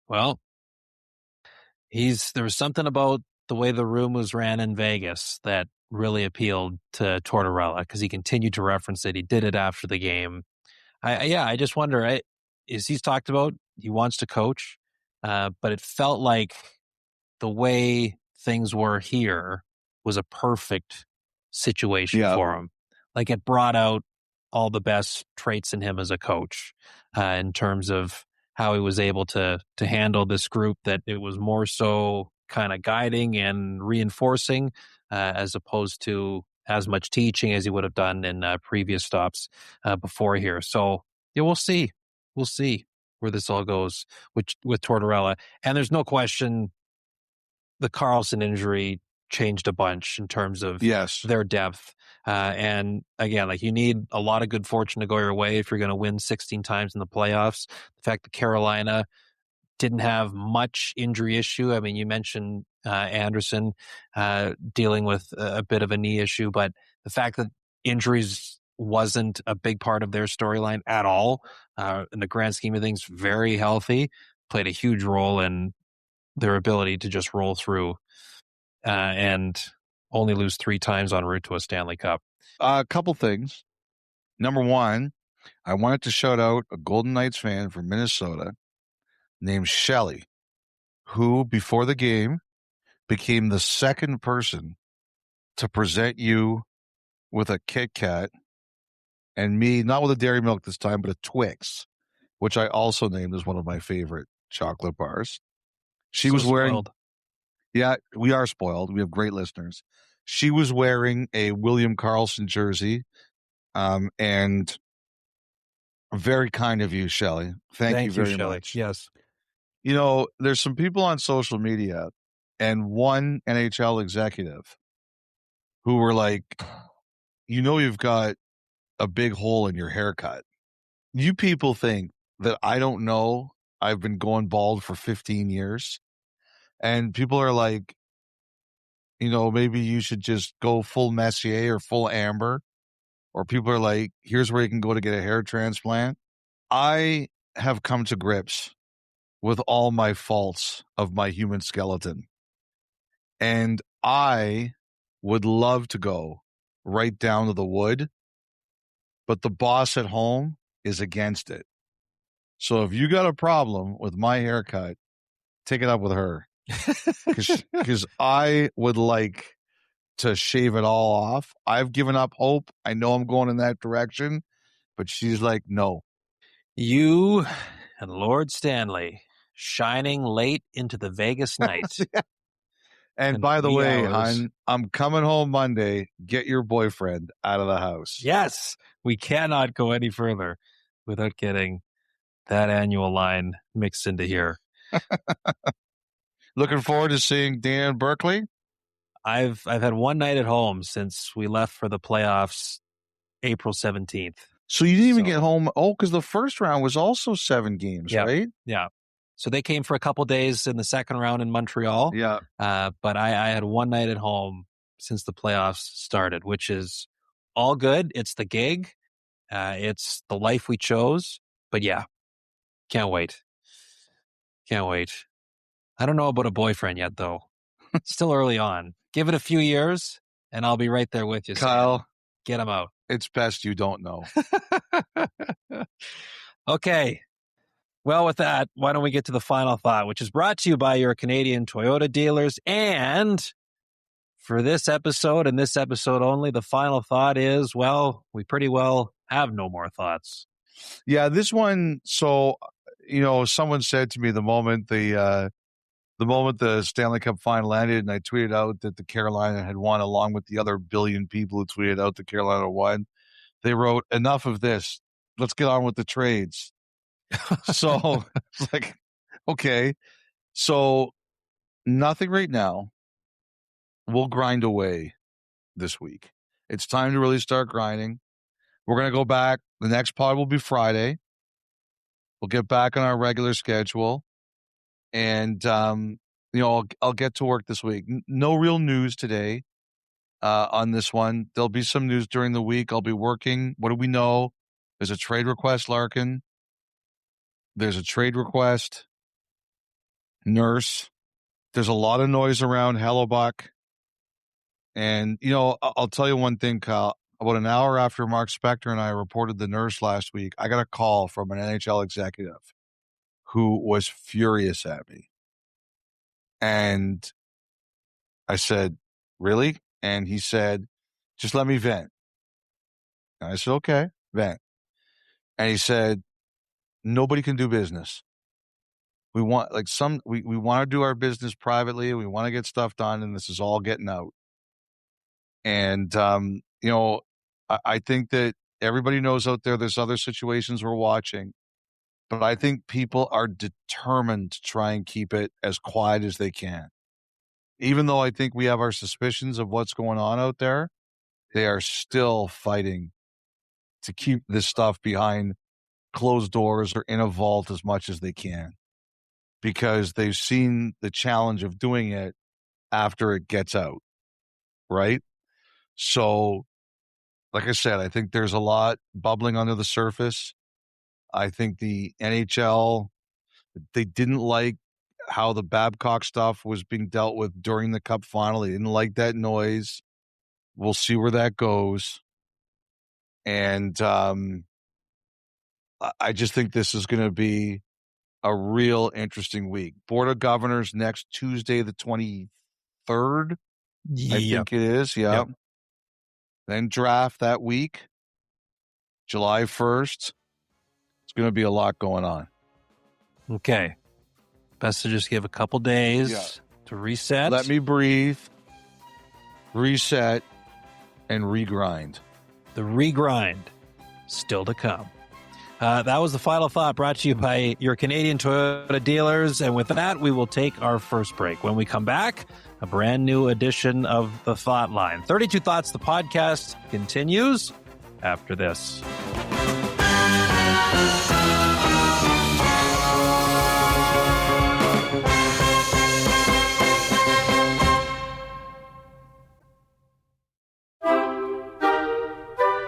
Well, there was something about the way the room was ran in Vegas that really appealed to Tortorella, because he continued to reference it. He did it after the game. I just wonder, is he's talked about he wants to coach, but it felt like the way things were here was a perfect situation for him. It brought out all the best traits in him as a coach, in terms of how he was able to handle this group, that it was more so kind of guiding and reinforcing, as opposed to as much teaching as he would have done in previous stops before here. So yeah, we'll see. where this all goes with Tortorella. And there's no question the Karlsson injury changed a bunch in terms of their depth. And again, like, you need a lot of good fortune to go your way if you're going to win 16 times in the playoffs. The fact that Carolina didn't have much injury issue. I mean, you mentioned Anderson dealing with a bit of a knee issue, but the fact that injuries wasn't a big part of their storyline at all, in the grand scheme of things, very healthy, played a huge role in their ability to just roll through and only lose 3 times en route to a Stanley Cup. A couple things. Number one, I wanted to shout out a Golden Knights fan from Minnesota named Shelly, who before the game became the second person to present you with a Kit Kat, and me, not with a dairy milk this time, but a Twix, which I also named as one of my favorite chocolate bars. She was wearing... Spoiled. Yeah, we are spoiled. We have great listeners. She was wearing a William Karlsson jersey, and very kind of you, Shelley. Thank you very Shelley. much. Yes. You know, there's some people on social media and one NHL executive who were like, you've got a big hole in your haircut. You people think that I don't know I've been going bald for 15 years. And people are like, maybe you should just go full Messier or full Amber. Or people are like, here's where you can go to get a hair transplant. I have come to grips with all my faults of my human skeleton. And I would love to go right down to the wood, but the boss at home is against it. So if you got a problem with my haircut, take it up with her. Because I would like to shave it all off. I've given up hope. I know I'm going in that direction, but she's like, no. You and Lord Stanley shining late into the Vegas night. And by the way, hon, I'm coming home Monday. Get your boyfriend out of the house. Yes, we cannot go any further without getting that annual line mixed into here. Looking forward to seeing Dan Berkeley. I've had one night at home since we left for the playoffs April 17th. So you didn't even get home. Oh, because the first round was also 7 games, right? Yeah. So they came for a couple days in the second round in Montreal. Yeah. But I had one night at home since the playoffs started, which is all good. It's the gig. It's the life we chose. But yeah, can't wait. Can't wait. I don't know about a boyfriend yet, though. Still early on. Give it a few years, and I'll be right there with you, Kyle. Sam. Get him out. It's best you don't know. Okay. Well, with that, why don't we get to the final thought, which is brought to you by your Canadian Toyota dealers. And for this episode and this episode only, the final thought is, well, we pretty well have no more thoughts. Yeah, this one. So, someone said to me the moment the Stanley Cup Final ended, and I tweeted out that the Carolina had won, along with the other billion people who tweeted out that Carolina won. They wrote, "Enough of this. Let's get on with the trades." So it's like, okay, so nothing right now. We'll grind away this week. It's time to really start grinding. We're going to go back. The next pod will be Friday. We'll get back on our regular schedule. And, I'll get to work this week. No real news today on this one. There'll be some news during the week. I'll be working. What do we know? There's a trade request, Larkin. There's a trade request. Nurse. There's a lot of noise around Hellebuck. And, I'll tell you one thing, Kyle. About an hour after Mark Spector and I reported the Nurse last week, I got a call from an NHL executive who was furious at me. And I said, really? And he said, just let me vent. And I said, okay, vent. And he said, nobody can do business. We want we want to do our business privately. We want to get stuff done, and this is all getting out. And, I think that everybody knows out there there's other situations we're watching. but I think people are determined to try and keep it as quiet as they can. Even though I think we have our suspicions of what's going on out there, they are still fighting to keep this stuff behind closed doors or in a vault as much as they can, because they've seen the challenge of doing it after it gets out, right? So, like I said, I think there's a lot bubbling under the surface. I think the NHL, they didn't like how the Babcock stuff was being dealt with during the Cup final. They didn't like that noise. We'll see where that goes. And I just think this is going to be a real interesting week. Board of Governors next Tuesday, the 23rd. I think it is. Yeah. Yep. Then draft that week, July 1st. It's going to be a lot going on. Okay. Best to just give a couple days to reset. Let me breathe, reset, and regrind. The regrind still to come. That was the final thought, brought to you by your Canadian Toyota dealers. And with that, we will take our first break. When we come back, a brand new edition of the Thought Line. 32 Thoughts, the podcast, continues after this.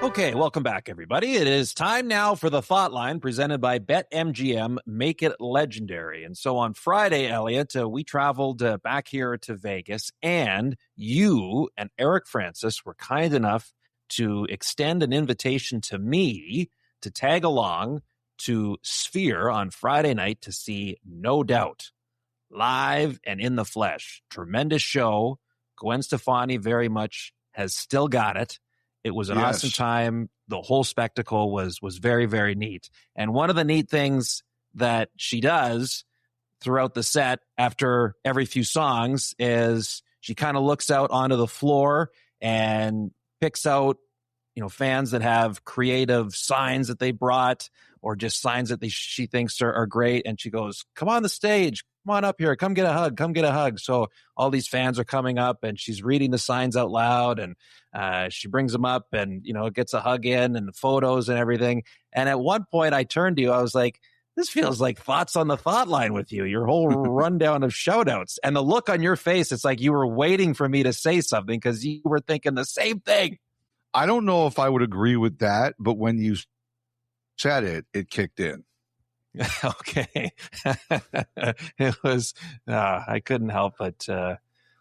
Okay, welcome back, everybody. It is time now for the Thought Line presented by BetMGM. Make it legendary. And so on Friday, Elliotte, we traveled back here to Vegas, and you and Eric Francis were kind enough to extend an invitation to me to tag along to Sphere on Friday night to see No Doubt live and in the flesh. Tremendous show. Gwen Stefani very much has still got it. It was an awesome time. The whole spectacle was very, very neat. And one of the neat things that she does throughout the set after every few songs is she kind of looks out onto the floor and picks out, fans that have creative signs that they brought or just signs that she thinks are great. And she goes, come on the stage. Come on up here. Come get a hug. Come get a hug. So all these fans are coming up and she's reading the signs out loud and she brings them up and, gets a hug in and the photos and everything. And at one point I turned to you, I was like, this feels like Thoughts on the Thought Line with you, your whole rundown of shout outs. And the look on your face, it's like you were waiting for me to say something because you were thinking the same thing. I don't know if I would agree with that, but when you said it, it kicked in. Okay. It was, I couldn't help but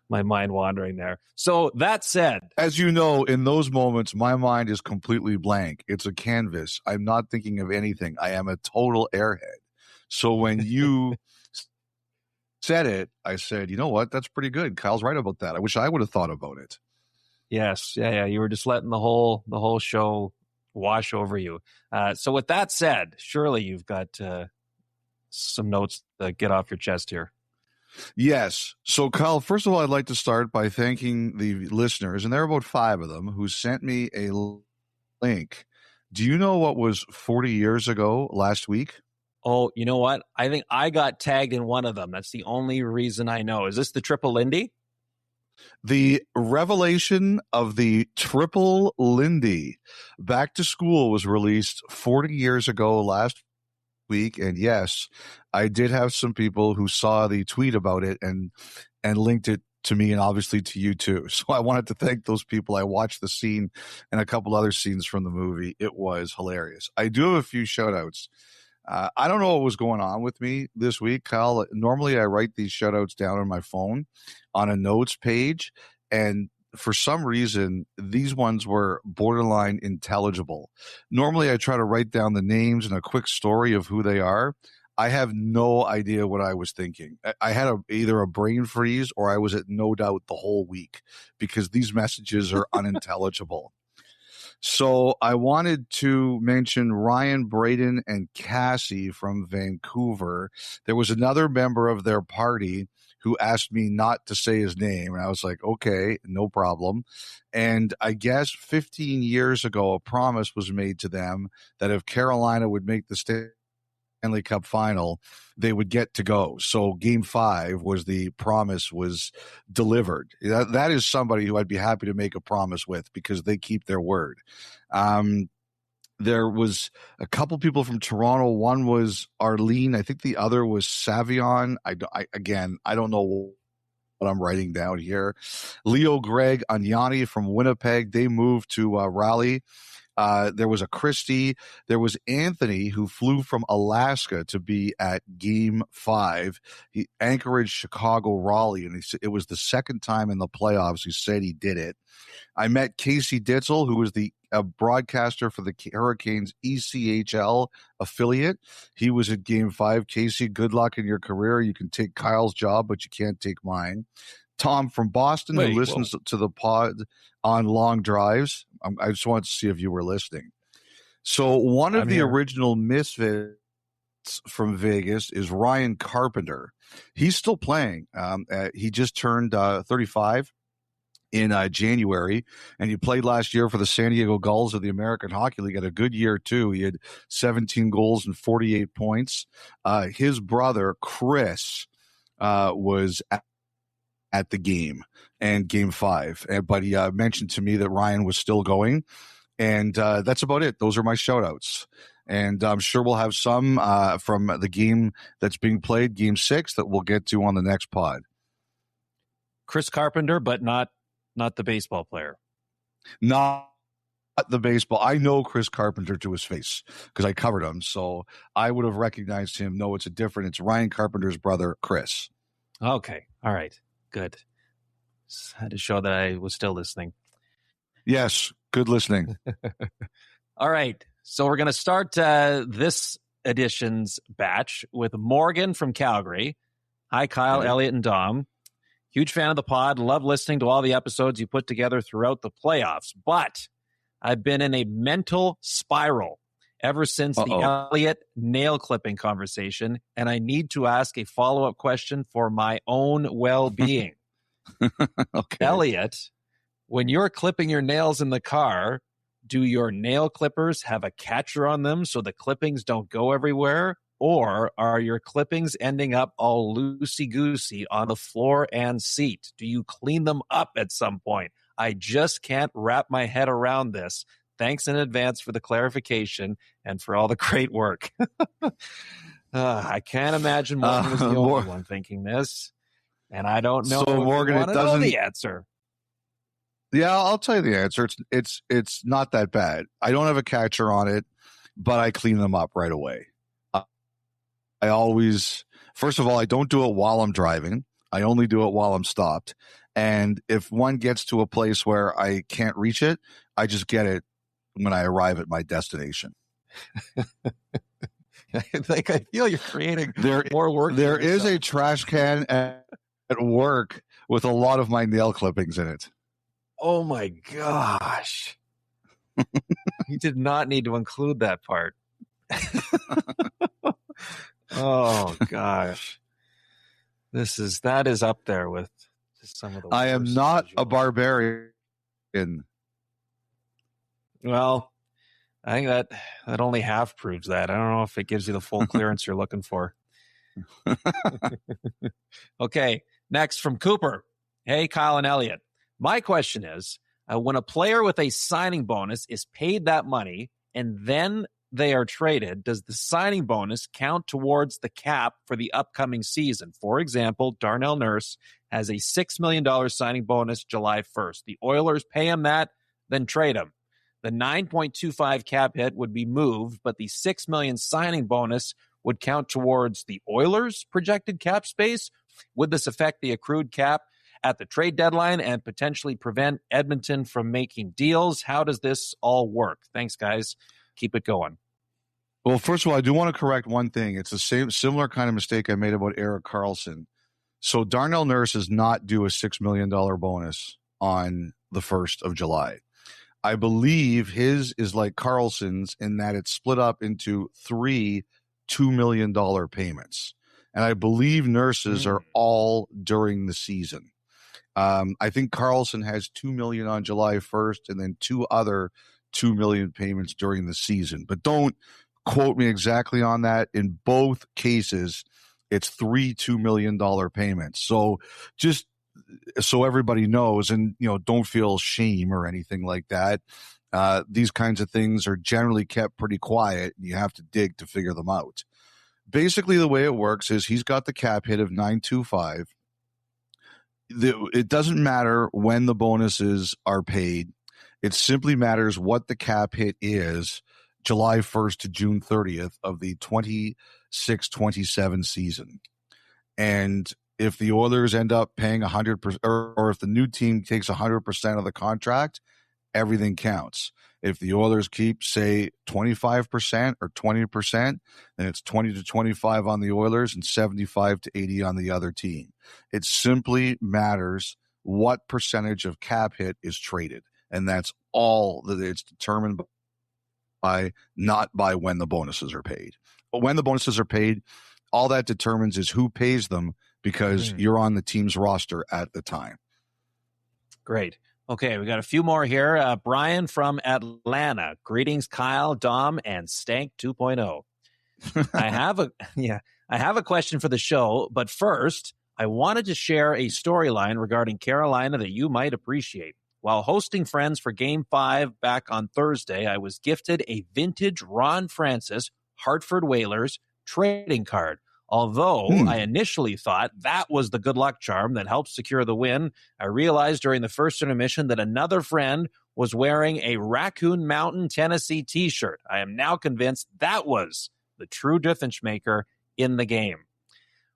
my mind wandering there. So that said, as you know, in those moments, my mind is completely blank. It's a canvas. I'm not thinking of anything. I am a total airhead. So when you said it, I said, you know what? That's pretty good. Kyle's right about that. I wish I would have thought about it. Yes. Yeah. You were just letting the whole show wash over you. So with that said, surely you've got some notes to get off your chest here. Yes. So, Kyle, first of all, I'd like to start by thanking the listeners, and there are about 5 of them, who sent me a link. Do you know what was 40 years ago last week? Oh, you know what? I think I got tagged in one of them. That's the only reason I know. Is this the Triple Lindy? The revelation of the Triple Lindy. Back to School was released 40 years ago last week, and yes, I did have some people who saw the tweet about it and linked it to me and obviously to you too. So I wanted to thank those people. I watched the scene and a couple other scenes from the movie. It was hilarious. I do have a few shout outs. I don't know what was going on with me this week, Kyle. Normally I write these shout outs down on my phone on a notes page, and for some reason, these ones were borderline intelligible. Normally, I try to write down the names and a quick story of who they are. I have no idea what I was thinking. I had either a brain freeze or I was at No Doubt the whole week because these messages are unintelligible. So I wanted to mention Ryan Braden and Cassie from Vancouver. There was another member of their party who asked me not to say his name. And I was like, okay, no problem. And I guess 15 years ago, a promise was made to them that if Carolina would make the Stanley Cup Final, they would get to go. So Game 5 was the promise was delivered. That is somebody who I'd be happy to make a promise with because they keep their word. There was a couple people from Toronto. One was Arlene. I think the other was Savion. I don't know what I'm writing down here. Leo, Greg, Anyani from Winnipeg. They moved to Raleigh. There was a Christie. There was Anthony who flew from Alaska to be at Game 5. Anchorage, Chicago, Raleigh, and it was the second time in the playoffs he said he did it. I met Casey Ditzel, who was a broadcaster for the Hurricanes ECHL affiliate. He was at Game 5. Casey, good luck in your career. You can take Kyle's job, but you can't take mine. Tom from Boston, who listens to the pod on long drives. I just wanted to see if you were listening. So one of the original misfits from Vegas is Ryan Carpenter. He's still playing. He just turned 35 in January, and he played last year for the San Diego Gulls of the American Hockey League. Had a good year, too. He had 17 goals and 48 points. His brother, Chris, was at the game and Game 5. But he mentioned to me that Ryan was still going. And that's about it. Those are my shout-outs. And I'm sure we'll have some from the game that's being played, Game 6, that we'll get to on the next pod. Chris Carpenter, but not the baseball player. Not the baseball. I know Chris Carpenter to his face because I covered him. So I would have recognized him. No, it's it's Ryan Carpenter's brother, Chris. Okay. All right. Good. Just had to show that I was still listening. Yes. Good listening. All right. So we're going to start this edition's batch with Morgan from Calgary. Hi, Kyle, Elliotte, and Dom. Huge fan of the pod. Love listening to all the episodes you put together throughout the playoffs. But I've been in a mental spiral ever since the Elliotte nail clipping conversation, and I need to ask a follow-up question for my own well-being. Okay. Elliotte, when you're clipping your nails in the car, do your nail clippers have a catcher on them so the clippings don't go everywhere? Or are your clippings ending up all loosey-goosey on the floor and seat? Do you clean them up at some point? I just can't wrap my head around this. Thanks in advance for the clarification and for all the great work. I can't imagine Morgan was the only one thinking this. And I don't know so Morgan, it doesn't know the answer. Yeah, I'll tell you the answer. It's not that bad. I don't have a catcher on it, but I clean them up right away. I always, first of all, I don't do it while I'm driving. I only do it while I'm stopped. And if one gets to a place where I can't reach it, I just get it when I arrive at my destination. I feel you're creating more work. There is a trash can at work with a lot of my nail clippings in it. Oh my gosh. You did not need to include that part. Oh gosh. That is up there with some of the I am not a barbarian. Well, I think that only half proves that. I don't know if it gives you the full clearance you're looking for. Okay, next from Cooper. Hey, Kyle and Elliotte. My question is, when a player with a signing bonus is paid that money and then they are traded, does the signing bonus count towards the cap for the upcoming season? For example, Darnell Nurse has a $6 million signing bonus July 1st. The Oilers pay him that, then trade him. The 9.25 cap hit would be moved, but the $6 million signing bonus would count towards the Oilers' projected cap space. Would this affect the accrued cap at the trade deadline and potentially prevent Edmonton from making deals? How does this all work? Thanks, guys. Keep it going. Well, first of all, I do want to correct one thing. It's the similar kind of mistake I made about Erik Karlsson. So Darnell Nurse is not due a $6 million bonus on the 1st of July. I believe his is like Karlsson's in that it's split up into 3 $2 million payments. And I believe Nurse's are all during the season. I think Karlsson has $2 million on July 1st and then 2 other $2 million payments during the season. But don't quote me exactly on that. In both cases, it's $3 $2 million payments. So just so everybody knows, and don't feel shame or anything like that. These kinds of things are generally kept pretty quiet, and you have to dig to figure them out. Basically, the way it works is he's got the cap hit of $925. It doesn't matter when the bonuses are paid. It simply matters what the cap hit is July 1st to June 30th of the 26-27 season. And if the Oilers end up paying 100%, or if the new team takes 100% of the contract, everything counts. If the Oilers keep, say, 25% or 20%, then it's 20 to 25 on the Oilers and 75 to 80 on the other team. It simply matters what percentage of cap hit is traded. And that's all that it's determined by, not by when the bonuses are paid. But when the bonuses are paid, all that determines is who pays them, because you're on the team's roster at the time. Great. Okay, we got a few more here. Brian from Atlanta. Greetings, Kyle, Dom, and Stank 2.0. I have a question for the show, but first, I wanted to share a storyline regarding Carolina that you might appreciate. While hosting friends for Game 5 back on Thursday, I was gifted a vintage Ron Francis Hartford Whalers trading card. Although I initially thought that was the good luck charm that helped secure the win, I realized during the first intermission that another friend was wearing a Raccoon Mountain, Tennessee t-shirt. I am now convinced that was the true difference maker in the game.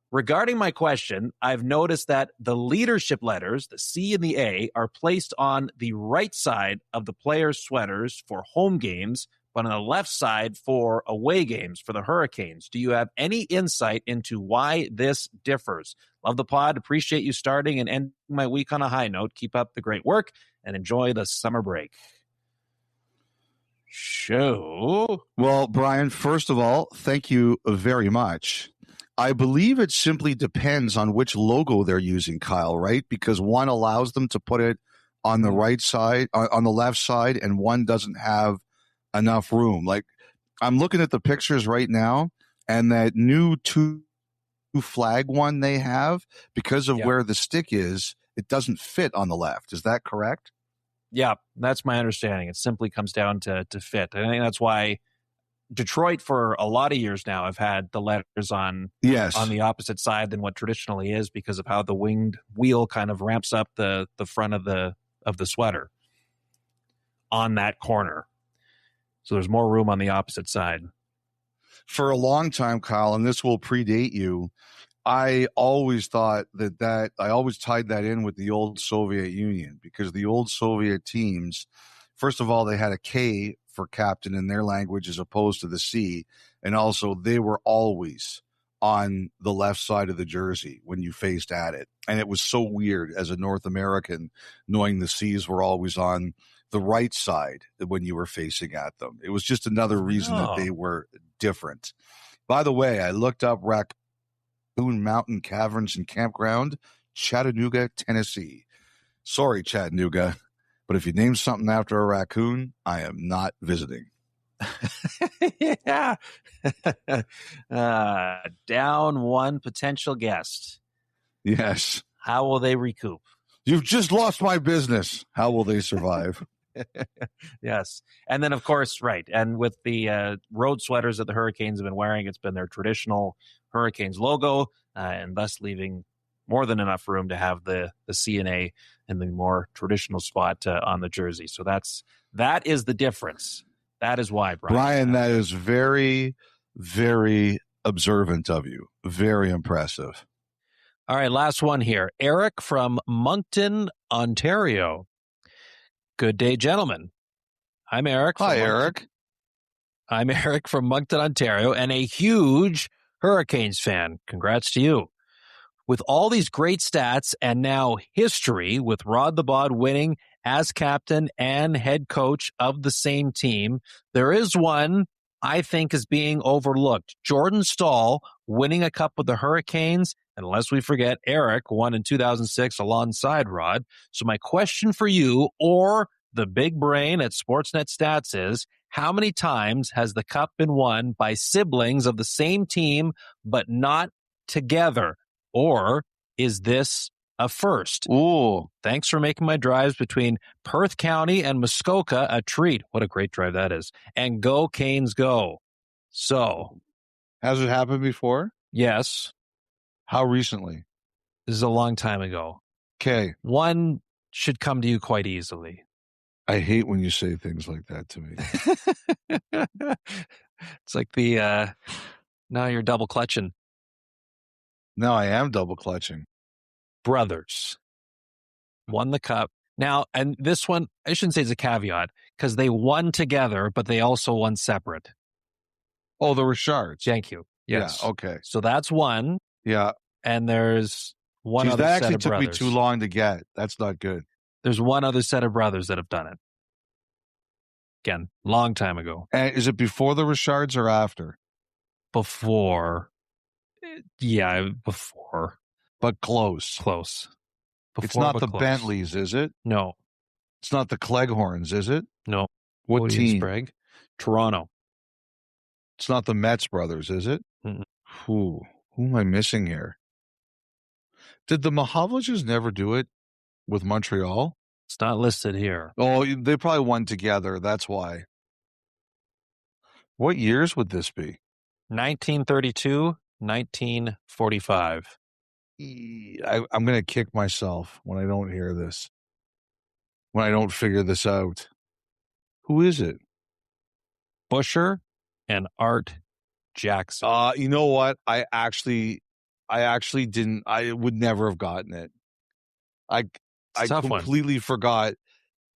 Regarding my question, I've noticed that the leadership letters, the C and the A, are placed on the right side of the players' sweaters for home games, but on the left side for away games for the Hurricanes. Do you have any insight into why this differs? Love the pod. Appreciate you starting and ending my week on a high note. Keep up the great work and enjoy the summer break. Show. Well, Brian, first of all, thank you very much. I believe it simply depends on which logo they're using, Kyle, right? Because one allows them to put it on the right side, on the left side, and one doesn't have enough room. Like, I'm looking at the pictures right now, and that new two flag one they have, because of where the stick is, it doesn't fit on the left. Is that correct? Yeah, that's my understanding. It simply comes down to fit. I think that's why Detroit for a lot of years now have had the letters on the opposite side than what traditionally is, because of how the winged wheel kind of ramps up the front of the sweater on that corner. So there's more room on the opposite side. For a long time, Kyle, and this will predate you, I always thought that I always tied that in with the old Soviet Union, because the old Soviet teams, first of all, they had a K for captain in their language as opposed to the C, and also they were always on the left side of the jersey when you faced at it. And it was so weird as a North American knowing the C's were always on the right side when you were facing at them. It was just another reason that they were different. By the way, I looked up Raccoon Mountain Caverns and Campground, Chattanooga, Tennessee. Sorry, Chattanooga, but if you name something after a raccoon, I am not visiting. Yeah. Down one potential guest. Yes. How will they recoup? You've just lost my business. How will they survive? Yes. And then, of course, right. And with the road sweaters that the Hurricanes have been wearing, it's been their traditional Hurricanes logo, and thus leaving more than enough room to have the C&A in the more traditional spot on the jersey. So that is the difference. That is why, Brian. Brian, that is very, very observant of you. Very impressive. All right, last one here. Eric from Moncton, Ontario. Good day, gentlemen. I'm Eric. Hi, Eric. I'm Eric from Moncton, Ontario, and a huge Hurricanes fan. Congrats to you. With all these great stats and now history with Rod the Bod winning as captain and head coach of the same team, there is one I think is being overlooked. Jordan Staal winning a cup with the Hurricanes, and unless we forget, Eric won in 2006 alongside Rod. So my question for you, or the big brain at Sportsnet Stats is, how many times has the cup been won by siblings of the same team but not together? Or is this a first? Ooh. Thanks for making my drives between Perth County and Muskoka a treat. What a great drive that is. And go Canes go. So. Has it happened before? Yes. How recently? This is a long time ago. Okay. One should come to you quite easily. I hate when you say things like that to me. It's like the, now you're double clutching. No, I am double clutching. Brothers won the cup. Now, and this one, I shouldn't say it's a caveat, because they won together, but they also won separate. Oh, the Richards. Thank you. Yes. Yeah, okay. So that's one. Yeah. And there's one other that set of actually took brothers. me too long to get. That's not good. There's one other set of brothers that have done it. Again, long time ago. And is it before the Richards or after? Before. Yeah, before. But close. Close. Before, it's not the close. Bentleys, is it? No. It's not the Cleghorns, is it? No. What team? Sprague? Toronto. It's not the Metz brothers, is it? Mm-mm. Who am I missing here? Did the Mahavliches never do it with Montreal? It's not listed here. Oh, they probably won together. That's why. What years would this be? 1932, 1945. I'm going to kick myself when I don't hear this. When I don't figure this out. Who is it? Busher and Art Jackson. You know what? I actually didn't. I would never have gotten it. I completely forgot.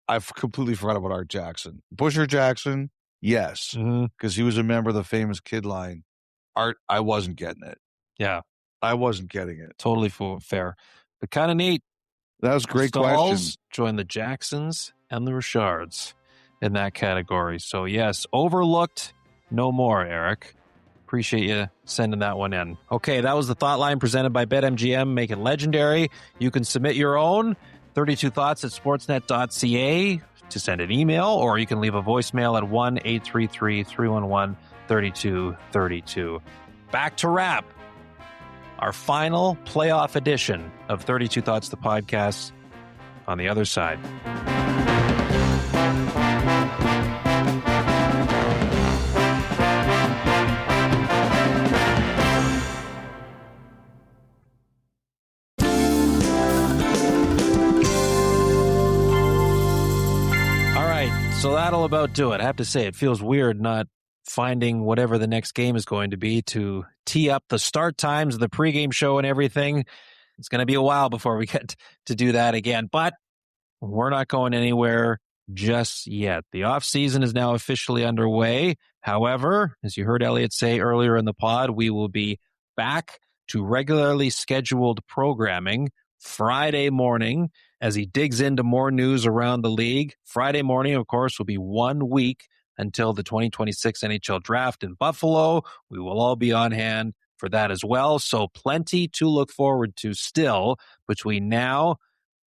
I've completely forgot about Art Jackson. Busher Jackson, yes, because he was a member of the famous Kid Line. Art, I wasn't getting it. Yeah, I wasn't getting it. Totally fair, but kind of neat. That was a great Stalls question. Join the Jacksons and the Richards in that category. So yes, overlooked no more, Eric. Appreciate you sending that one in. Okay, that was the Thought Line presented by BetMGM. Make it legendary. You can submit your own 32 Thoughts at sportsnet.ca to send an email, or you can leave a voicemail at 1-833-311-3232. Back to wrap our final playoff edition of 32 Thoughts, the podcast, on the other side. So that'll about do it. I have to say, it feels weird not finding whatever the next game is going to be to tee up the start times of the pregame show and everything. It's going to be a while before we get to do that again, but we're not going anywhere just yet. The offseason is now officially underway. However, as you heard Elliotte say earlier in the pod, we will be back to regularly scheduled programming Friday morning as he digs into more news around the league. Friday morning, of course, will be 1 week until the 2026 NHL draft in Buffalo. We will all be on hand for that as well. So plenty to look forward to still between now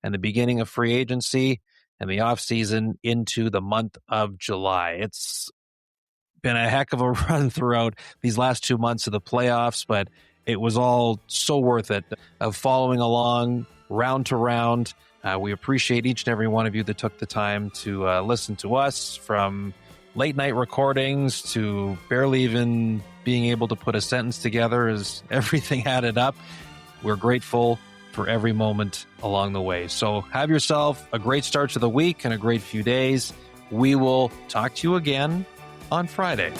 and the beginning of free agency and the offseason into the month of July. It's been a heck of a run throughout these last 2 months of the playoffs, but it was all so worth it of following along round to round. We appreciate each and every one of you that took the time to listen to us, from late night recordings to barely even being able to put a sentence together as everything added up. We're grateful for every moment along the way. So have yourself a great start to the week and a great few days. We will talk to you again on Friday.